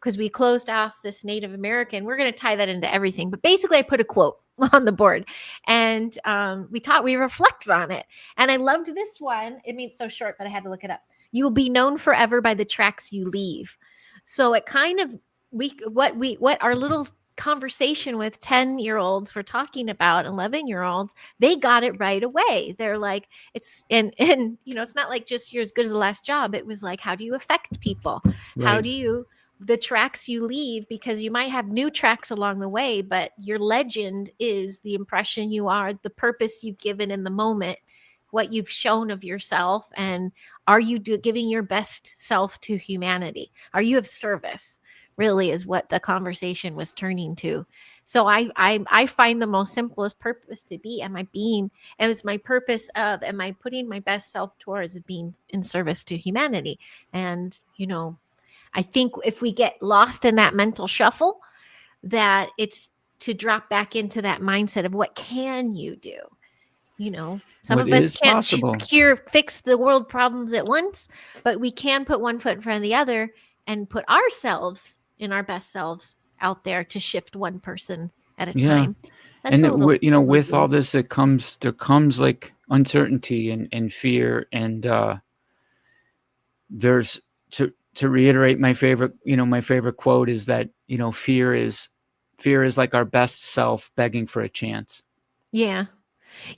because we closed off this Native American. We're going to tie that into everything, but basically, I put a quote on the board, and we reflected on it, and I loved this one. I mean, it's so short, but I had to look it up. You will be known forever by the tracks you leave. So it kind of what our little conversation with 10-year-olds were talking about, 11-year-olds, they got it right away. They're like, it's and it's not like just you're as good as the last job. It was like, how do you affect people? How Right. do you the tracks you leave, because you might have new tracks along the way, but your legend is the impression you are, the purpose you've given in the moment, what you've shown of yourself, and are you giving your best self to humanity? Are you of service? Really is what the conversation was turning to. So I find the most simplest purpose to be, am I being, and it's my purpose of, am I putting my best self towards being in service to humanity? And I think if we get lost in that mental shuffle, that it's to drop back into that mindset of what can you do? Some What of us is can't possible? fix the world problems at once, but we can put one foot in front of the other and put ourselves in our best selves out there to shift one person at a Yeah. time. That's And a little with all woo-woo. this, there comes like uncertainty and fear. And there's to reiterate my favorite quote is that, fear is like our best self begging for a chance. Yeah.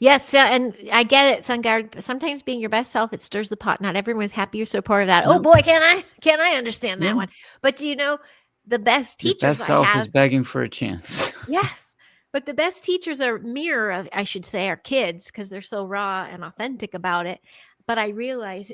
Yes, and I get it, Sungard. But sometimes being your best self, it stirs the pot. Not everyone's happy or supportive of that. Oh Yeah. boy, can I? Can I understand that Yeah. one? But do you know the best Your teachers best I self is have? begging for a chance. Yes, but the best teachers are mirror of, I should say, our kids, because they're so raw and authentic about it. But I realize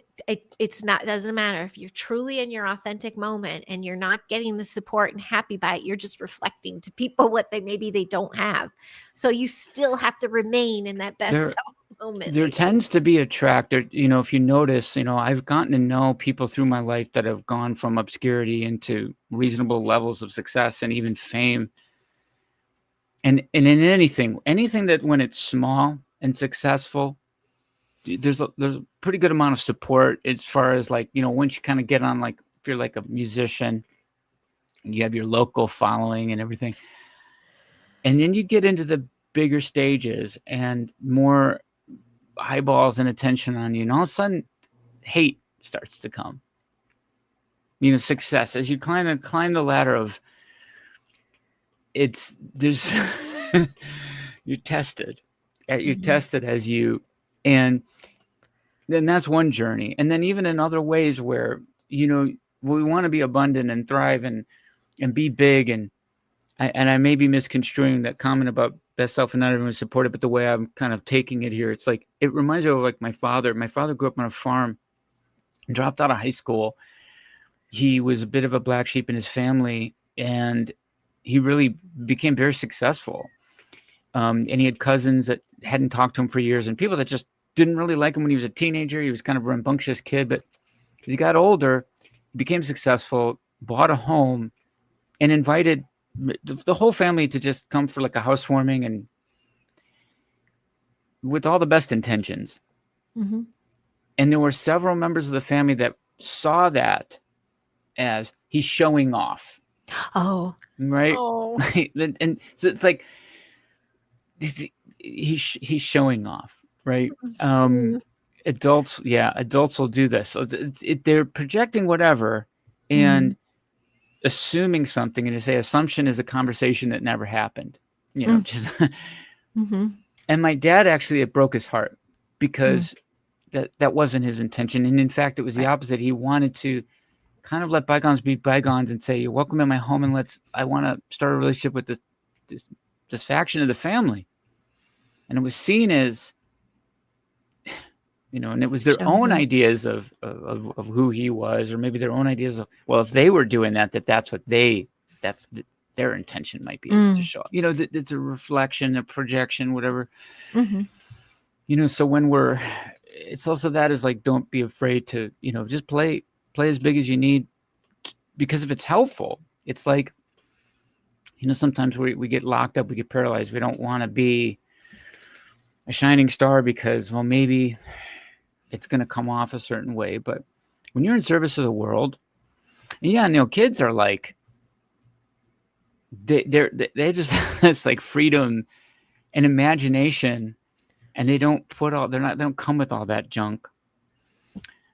it's not, doesn't matter if you're truly in your authentic moment and you're not getting the support and happy by it. You're just reflecting to people what maybe they don't have. So you still have to remain in that best There self moment, there I think. tends to be a track there, if you notice, I've gotten to know people through my life that have gone from obscurity into reasonable levels of success and even fame. And in anything that when it's small and successful, there's a pretty good amount of support as far as like, once you kind of get on, like if you're like a musician, you have your local following and everything. And then you get into the bigger stages and more eyeballs and attention on you, and all of a sudden hate starts to come. Success as you climb the ladder of there's you're tested. You're Mhm. tested as you, and then that's one journey. And then even in other ways where we want to be abundant and thrive and be big, and I may be misconstruing that comment about best self and not everyone support it, but the way I'm kind of taking it here, it's like it reminds me of like my father. My father grew up on a farm, dropped out of high school. He was a bit of a black sheep in his family, and he really became very successful. And he had cousins that hadn't talked to him for years, and people that just didn't really like him when he was a teenager. He was kind of a rambunctious kid, but as he got older, he became successful, bought a home, and invited the whole family to just come for like a housewarming, and with all the best intentions. Mhm. And there were several members of the family that saw that as he's showing off, Oh. right? Oh. And so it's like he's showing off, right? Mhm. Adults will do this. So they're projecting whatever and Mhm. assuming something, and to say assumption is a conversation that never happened, Mm. just Mhm. and my dad actually, it broke his heart Mm. because that wasn't his intention, and in fact it was the Right. opposite. He wanted to kind of let bygones be bygones and say, you're welcome in my home, and I want to start a relationship with this this faction of the family. And it was seen as, and it was their Showing own off. ideas of who he was, or maybe their own ideas of, well, if they were doing that's what their intention might be, is to Mm. show, it's a reflection, a projection, whatever, Mhm. so it's also that is like, don't be afraid to, just play as big as you need, because if it's helpful, it's like, sometimes we get locked up, we get paralyzed. We don't want to be a shining star because, well, maybe it's going to come off a certain way. But when you're in service of the world, and kids are like, they just it's like freedom and imagination, and they don't they don't come with all that junk.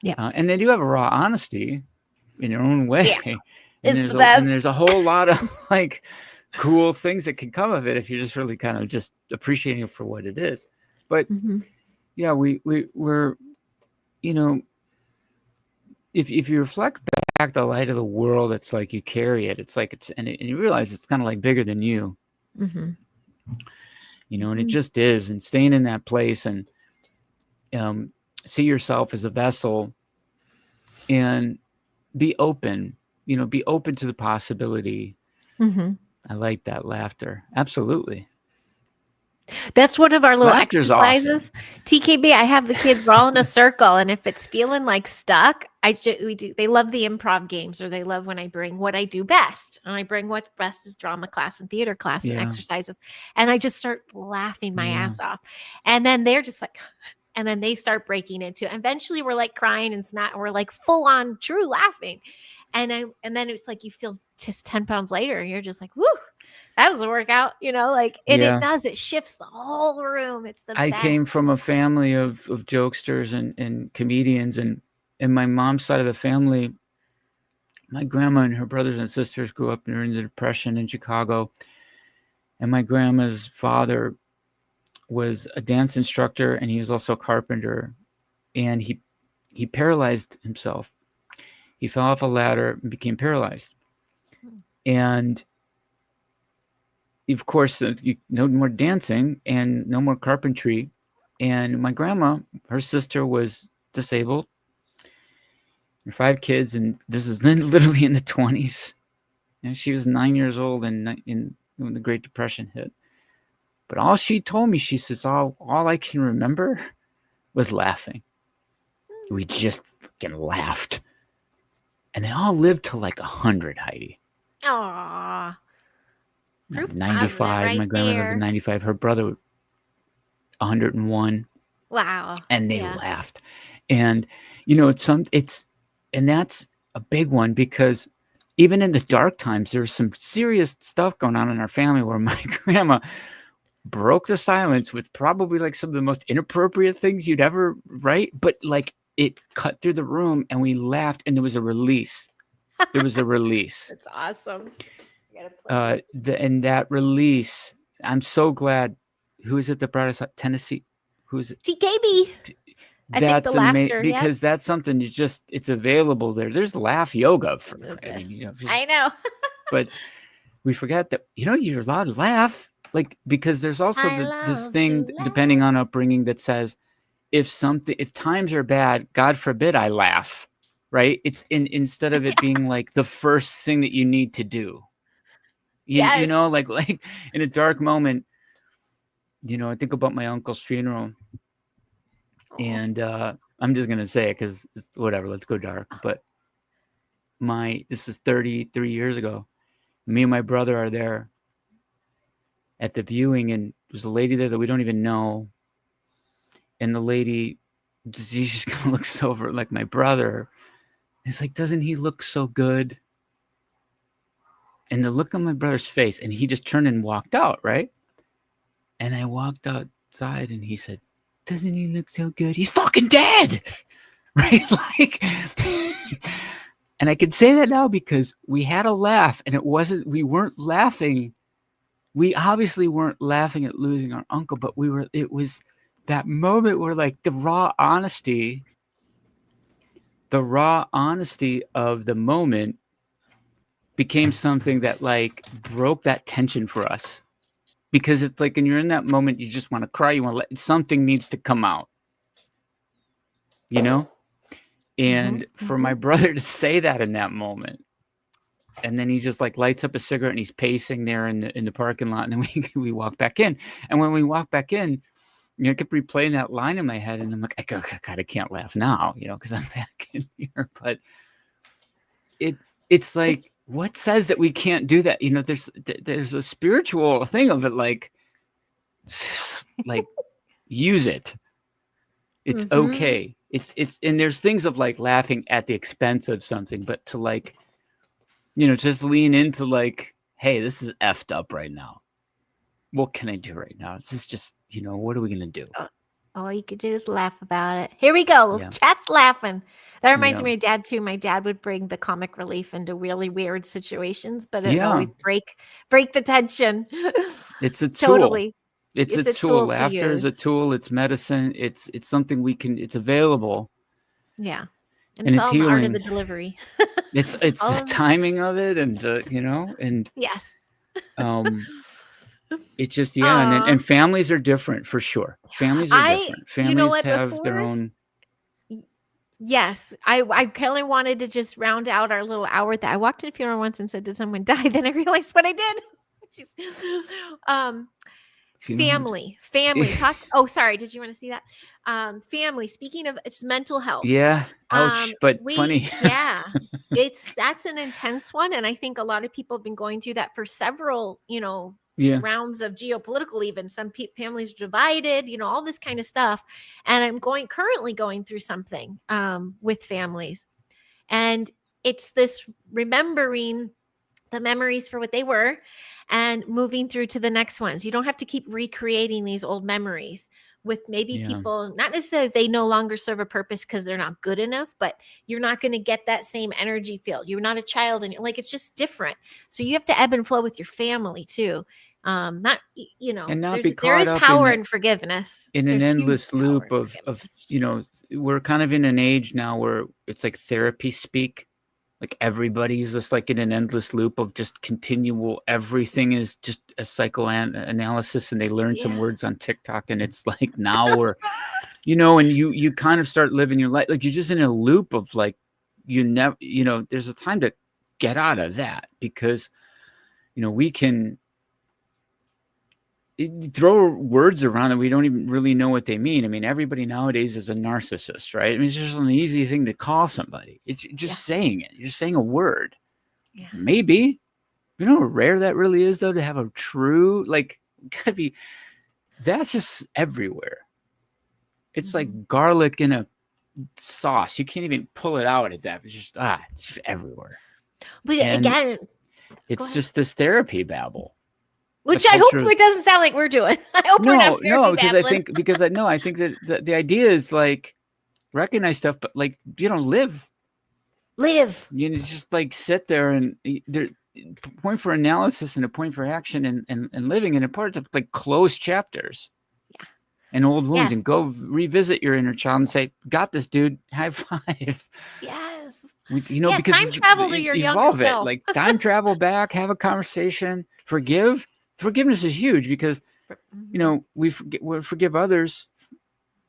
Yeah. And they do have a raw honesty in their own way. Yeah. And It's the best. there's a whole lot of like cool things that can come of it if you're just really kind of just appreciating it for what it is. But yeah, we're, you know, if you reflect back the light of the world, it's like you carry it. It's like and you realize it's kind of like bigger than you. You know, and it just is. And staying in that place and see yourself as a vessel and be open. You know, be open to the possibility. I like that laughter. Absolutely. That's one of our little Laughter's exercises. awesome. TKB, I have the kids roll in a circle, and if it's feeling like stuck, we do. They love the improv games, or they love when I bring what I do best, and I bring what best is drama class and theater class and exercises, and I just start laughing my ass off, and then they're just like, and then they start breaking into it. Eventually, we're like crying and we're like full on true laughing, and then it's like you feel just 10 pounds later, and you're just like, woo. That was a workout, you know, like it does. It shifts the whole room. It's the I best. came from a family of jokesters and comedians, and in my mom's side of the family, my grandma and her brothers and sisters grew up during the Depression in Chicago. And my grandma's father was a dance instructor, and he was also a carpenter. And he paralyzed himself. He fell off a ladder and became paralyzed. And of course, no more dancing and no more carpentry. And my grandma, her sister was disabled. And 5 kids, and this is literally in the 20s. And she was 9 years old when the Great Depression hit. But all she told me, she says, all I can remember was laughing. We just fucking laughed. And they all lived to like 100, Heidi. Aww. 95. My grandmother was 95. Her brother, 101. Wow. And they laughed. And, you know, and that's a big one, because even in the dark times, there's some serious stuff going on in our family where my grandma broke the silence with probably like some of the most inappropriate things you'd ever write. But like it cut through the room and we laughed, and there was a release. There was a release. That's awesome. And that release, I'm so glad. Who is it that brought us up? Tennessee? Who is it? TKB. That's amazing, because that's something it's available there. There's laugh yoga for I know. But we forget that, you know, you're allowed to laugh, like, because there's also this thing, depending on upbringing, that says if times are bad, God forbid I laugh, right? It's instead of it being like the first thing that you need to do. You know, like in a dark moment, you know, I think about my uncle's funeral. And I'm just gonna say it because whatever. Let's go dark. But this is 33 years ago. Me and my brother are there at the viewing, and there's a lady there that we don't even know. And the lady, she just kind of looks over like my brother. It's like, doesn't he look so good? And the look on my brother's face, and he just turned and walked out, right? And I walked outside, and he said, doesn't he look so good? He's fucking dead, right? Like, and I can say that now because we had a laugh, and we weren't laughing. We obviously weren't laughing at losing our uncle, but it was that moment where like the raw honesty of the moment became something that like broke that tension for us. Because it's like, when you're in that moment, you just want to cry. You want to something needs to come out, you know? And for my brother to say that in that moment, and then he just like lights up a cigarette and he's pacing there in the parking lot. And then we walk back in. And when we walk back in, you know, I kept replaying that line in my head, and I'm like, God, I can't laugh now, you know, because I'm back in here. But it's like, what says that we can't do that? You know, there's a spiritual thing of it, like use it. It's okay. It's and there's things of like laughing at the expense of something, but to like, you know, just lean into like hey, this is effed up right now. What can I do right now? This is just, what are we going to do? Uh, All you could do is laugh about it. Here we go. Yeah. Chat's laughing. That reminds Yeah. me of my dad too. My dad would bring the comic relief into really weird situations, but it Yeah. always break the tension. It's a tool. Totally. It's a It's a tool. tool to Laughter is a use. tool. It's medicine. It's something it's available, Yeah. And and it's it's all in the art of the healing. delivery. It's the All in, timing of it, and and yes. um it's just, yeah, and Aw. families are different for sure. Families are different. You know Families what, have their before own. y yes, I kinda wanted to just round out our little hour that I walked in a funeral once and said, "Did someone die?" Then I realized what I did. Which is, um, Funeral homes. family, talk oh, sorry, did you wanna see that? Family, speaking of it's mental health. Yeah, ouch, but We funny. yeah, that's an intense one, and I think a lot of people have been going through that for several, Yeah, rounds of geopolitical even. Some families are divided, all this kind of stuff. And I'm currently going through something with families. And it's this remembering the memories for what they were and moving through to the next ones. You don't have to keep recreating these old memories with maybe yeah. people, not necessarily they no longer serve a purpose because they're not good enough, but you're not going to get that same energy feel. You're not a child and like it's just different. So you have to ebb and flow with your family too. Not And not be there caught is up power in forgiveness. in an There's huge endless power loop in of, forgiveness. we're kind of in an age now where it's like therapy speak. Like everybody's just like in an endless loop of just continual, everything is just a psychoanalysis, and they learn some Yeah. words on TikTok, and it's like now we're, and you kind of start living your life. Like you're just in a loop of like, you never, there's a time to get out of that, because, we can throw words around that we don't even really know what they mean. I mean, everybody nowadays is a narcissist, right? I mean, it's just an easy thing to call somebody. It's just saying it. You're just saying a word. Yeah. Maybe. You know how rare that really is, though, to have a true, like, gotta be, that's just everywhere. It's like garlic in a sauce. You can't even pull it out at that. It's just everywhere. But And again, go it's ahead. just this therapy babble. The Which I hope culture it of, doesn't sound like we're doing. I hope we're not no, therapy because babbling. I think that the idea is like recognize stuff, but like live. Live. It's just like sit there and there point for analysis and a point for action and living, and a part of like close chapters. Yeah. And old wounds, Yes. and go revisit your inner child and say, "Got this, dude. High five." Yes. Because Time travel to your younger evolve it, self. like time travel back, have a conversation, forgive. Forgiveness is huge because we forgive others,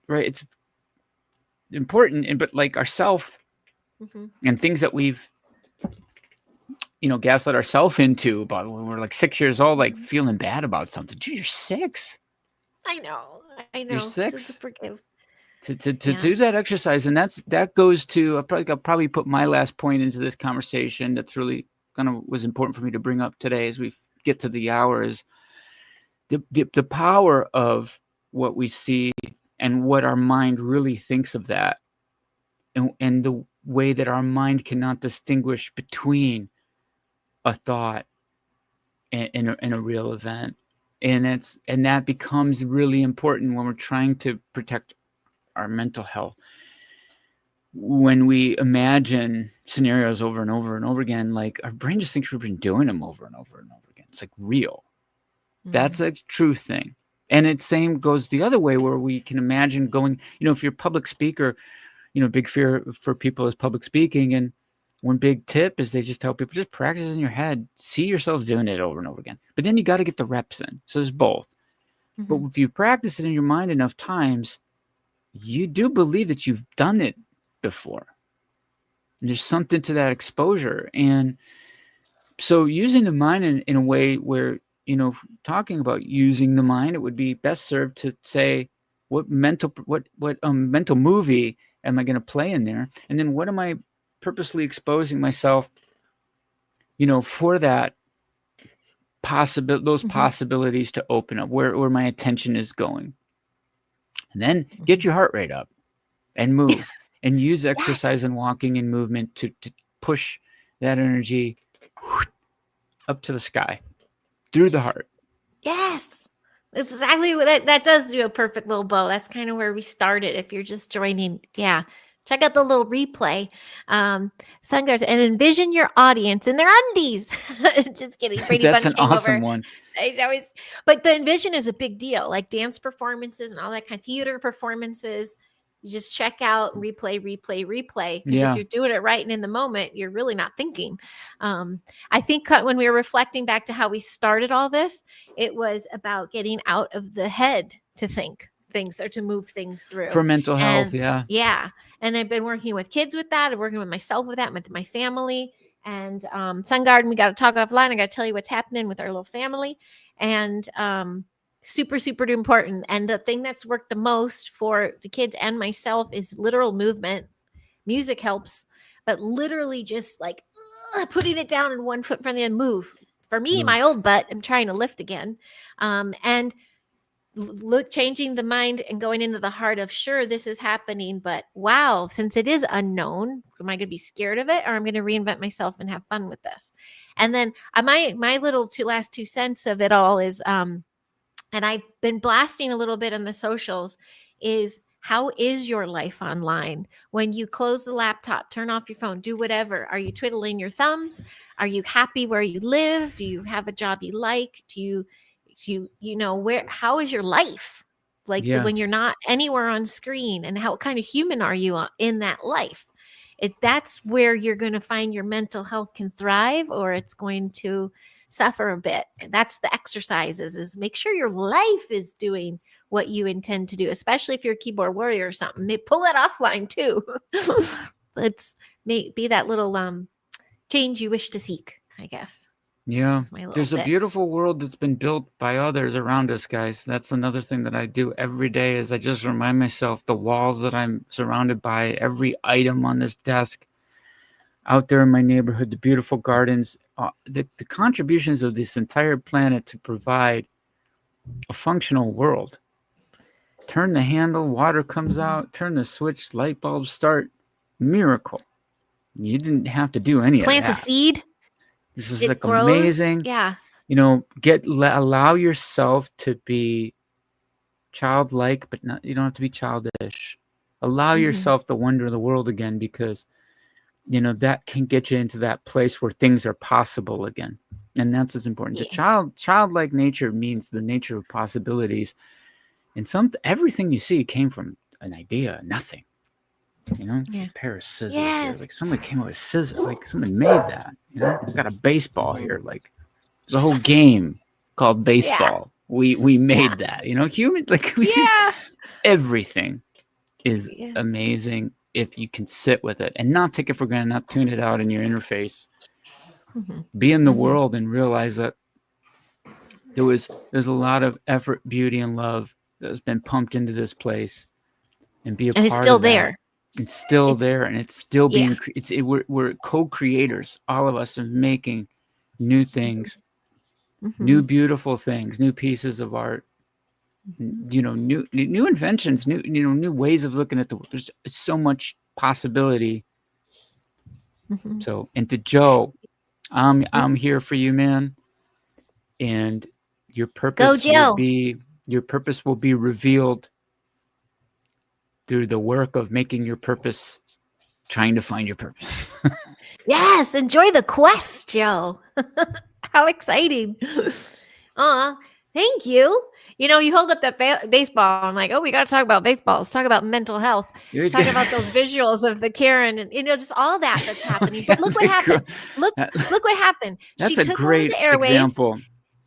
right? It's important, but like ourself and things that we've gaslit ourselves into about when we're like 6 years old, like feeling bad about something. Dude, you're 6. I know. You're Just to 6. forgive. To do that exercise, and that goes to I'll probably put my last point into this conversation. That's really kind of was important for me to bring up today as we get to the hour, is the power of what we see and what our mind really thinks of that, and the way that our mind cannot distinguish between a thought and a real event. And that becomes really important when we're trying to protect our mental health. When we imagine scenarios over and over and over again, like our brain just thinks we've been doing them over and over and over again. It's like real. That's a true thing. And it same goes the other way, where we can imagine going, if you're a public speaker, big fear for people is public speaking. And one big tip is they just tell people, just practice in your head, see yourself doing it over and over again. But then you got to get the reps in. So there's both. But if you practice it in your mind enough times, you do believe that you've done it before. And there's something to that exposure. And so using the mind in a way where, talking about using the mind, it would be best served to say, what mental movie am I going to play in there? And then what am I purposely exposing myself, for that those possibilities to open up, where my attention is going. And then get your heart rate up and move and use exercise and walking and movement to push that energy up to the sky, through the heart. Yes. That's exactly what that does do a perfect little bow. That's kind of where we started. If you're just joining, yeah. Check out the little replay. Sunglasses and envision your audience in their undies. Just kidding. Brady That's Bunch an came awesome over. one. He's always, but the envision is a big deal. Like dance performances and all that kind of theater performances. You just check out, replay. Because if Yeah. you're doing it right and in the moment, you're really not thinking. I think when we were reflecting back to how we started all this, it was about getting out of the head to think things or to move things through. For mental health, And yeah. yeah, and I've been working with kids with that and working with myself with that, with my family. And Sun Garden, we got to talk offline. I got to tell you what's happening with our little family. And super, super important. And the thing that's worked the most for the kids and myself is literal movement. Music helps, but literally just like putting it down in one foot in front of the other, move. For me, my Move. old butt, I'm trying to lift again. And changing the mind and going into the heart of, sure, this is happening, but wow, since it is unknown, am I going to be scared of it, or I'm going to reinvent myself and have fun with this? And then my little last 2 cents of it all is and I've been blasting a little bit on the socials, is how is your life online? When you close the laptop, turn off your phone, do whatever. Are you twiddling your thumbs? Are you happy where you live? Do you have a job you like? You know, where, how is your life? Like Yeah. when you're not anywhere on screen, and how kind of human are you in that life? That's where you're going to find your mental health can thrive, or it's going to suffer a bit. And that's the exercises, is make sure your life is doing what you intend to do, especially if you're a keyboard warrior or something. Pull it offline too. Let's be that little change you wish to seek, I guess. Yeah. That's my little There's a bit. beautiful world that's been built by others around us, guys. That's another thing that I do every day, is I just remind myself the walls that I'm surrounded by, every item on this desk, out there in my neighborhood, the beautiful gardens, the contributions of this entire planet to provide a functional world. Turn the handle, water comes out, turn the switch, light bulbs start. Miracle. You didn't have to do any of Plants a that. seed, This is it like grows. amazing. Yeah. You know, allow yourself to be childlike, but not, you don't have to be childish. Allow Mm-hmm. yourself to wonder the world again, because you know that can get you into that place where things are possible again. And that's what's important. The Yes. childlike nature means the nature of possibilities. And everything you see came from an idea, nothing. You know, Yeah. a pair of scissors here. Yes. Like someone came up with scissors. Like someone made that. You know, got a baseball here. Like there's a whole game called Yeah. baseball. We Yeah. made that. You know, human, like we just, Yeah. everything is Yeah. amazing if you can sit with it and not take it for granted, not tune it out in your interface. Mm-hmm. Be in the Mm-hmm. world and realize that there's a lot of effort, beauty, and love that has been pumped into this place, and be a And it's part still of that. there. It's still It's there, and it's still yeah. being. We're co-creators, all of us, of making new things, Mm-hmm. new beautiful things, new pieces of art. Mm-hmm. You know, new inventions, new ways of looking at the world. There's so much possibility. Mm-hmm. So, and to Joe, I'm Mm-hmm. here for you, man. And your Go, purpose will Jill. be revealed through the work of making your purpose, trying to find your purpose. Yes, enjoy the quest, Joe. How exciting. Aw, thank you. You know, you hold up that baseball. I'm like, oh, we got to talk about baseball. Let's talk about mental health. You always Let's talk get about those visuals of the Karen and, just all that's happening. But look that's what a happened. Look, that, look what happened. She that's a took over great the airwaves. example.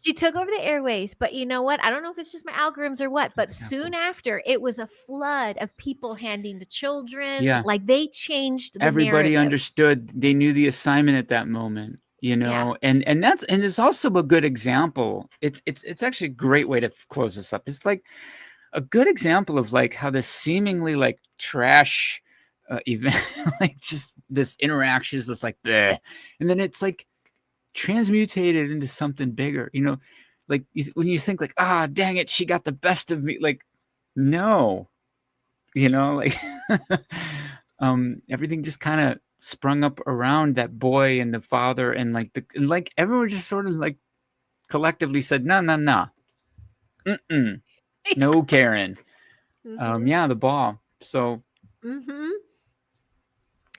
She took over the airways, but you know what? I don't know if it's just my algorithms or what, but soon after, it was a flood of people handing to children. Yeah, Like they changed the everybody narrative. understood. They knew the assignment at that moment. You Yeah. know, and it's also a good example. It's actually a great way to close this up. It's like a good example of like how this seemingly like trash event, like just this interaction is just like bleh. And then it's like transmutated into something bigger, you know, like when you think like, ah, dang it, she got the best of me, like no, you know, like everything just kind of sprung up around that boy and the father, and like everyone just sort of like collectively said, no, no, no, no, Karen. Mhm. Yeah, the ball. So Mhm.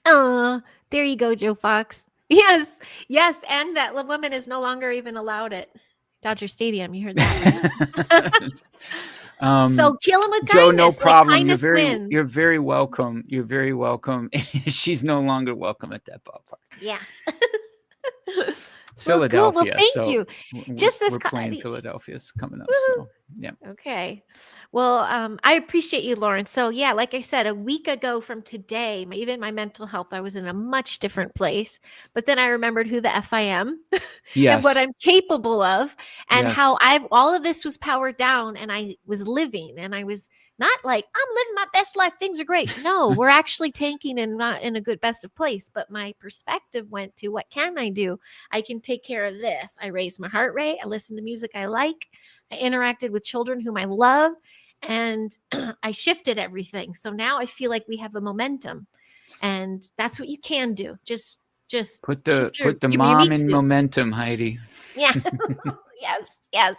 Oh, there you go, Joe Fox. Yes, yes, and that woman is no longer even allowed at Dodger Stadium. You heard that, right? um, So kill him with Joe, no kindness. Like problem. kindness wins. You're very welcome. You're very welcome. She's no longer welcome at that ballpark. Yeah. It's Well, cool. Well, Philadelphia, thank so you. Just as we're playing ki- Philadelphia's coming up. Woohoo. So yeah, Okay. Well, I appreciate you, Lauren. So yeah, like I said, a week ago from today, even my mental health, I was in a much different place. But then I remembered who the F I am and what yes, I'm capable of, and how yes. I've all of this was powered down, and I was living, and I was not like I'm living my best life. Things are great. No, we're actually tanking and not in a good best of place. But my perspective went to what can I do? I can take care of this. I raised my heart rate. I listened to music I like. I interacted with children whom I love, and I shifted everything. So now I feel like we have a momentum, and that's what you can do. Just shift Put the your mom meat in suit. momentum, Heidi. Yeah. Yes, yes.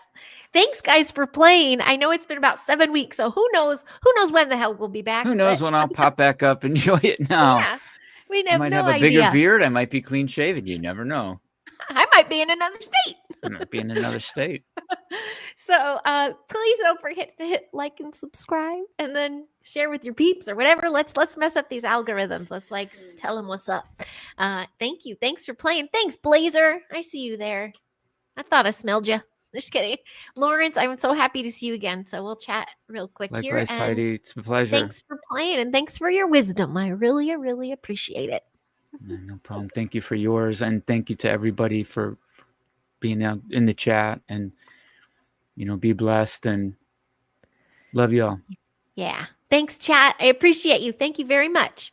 Thanks, guys, for playing. I know it's been about 7 weeks, so who knows when the hell we'll be back, Who but knows when I'll pop back up? Enjoy it now. yeah, we I have might no have a bigger idea. beard. I might be clean shaven. You never know. I might be in another state. I might be in another state. So please don't forget to hit like and subscribe, and then share with your peeps or whatever. Let's mess up these algorithms. Let's like tell them what's up. Thank you. Thanks for playing. Thanks, Blazer. I see you there. I thought I smelled you. Just kidding. Lawrence, I'm so happy to see you again. So we'll chat real quick here. Likewise, And Heidi. It's a pleasure. thanks for playing, and thanks for your wisdom. I really, really appreciate it. No problem. Thank you for yours, and thank you to everybody for being out in the chat. And be blessed, and love y'all. Yeah. Thanks, chat. I appreciate you. Thank you very much.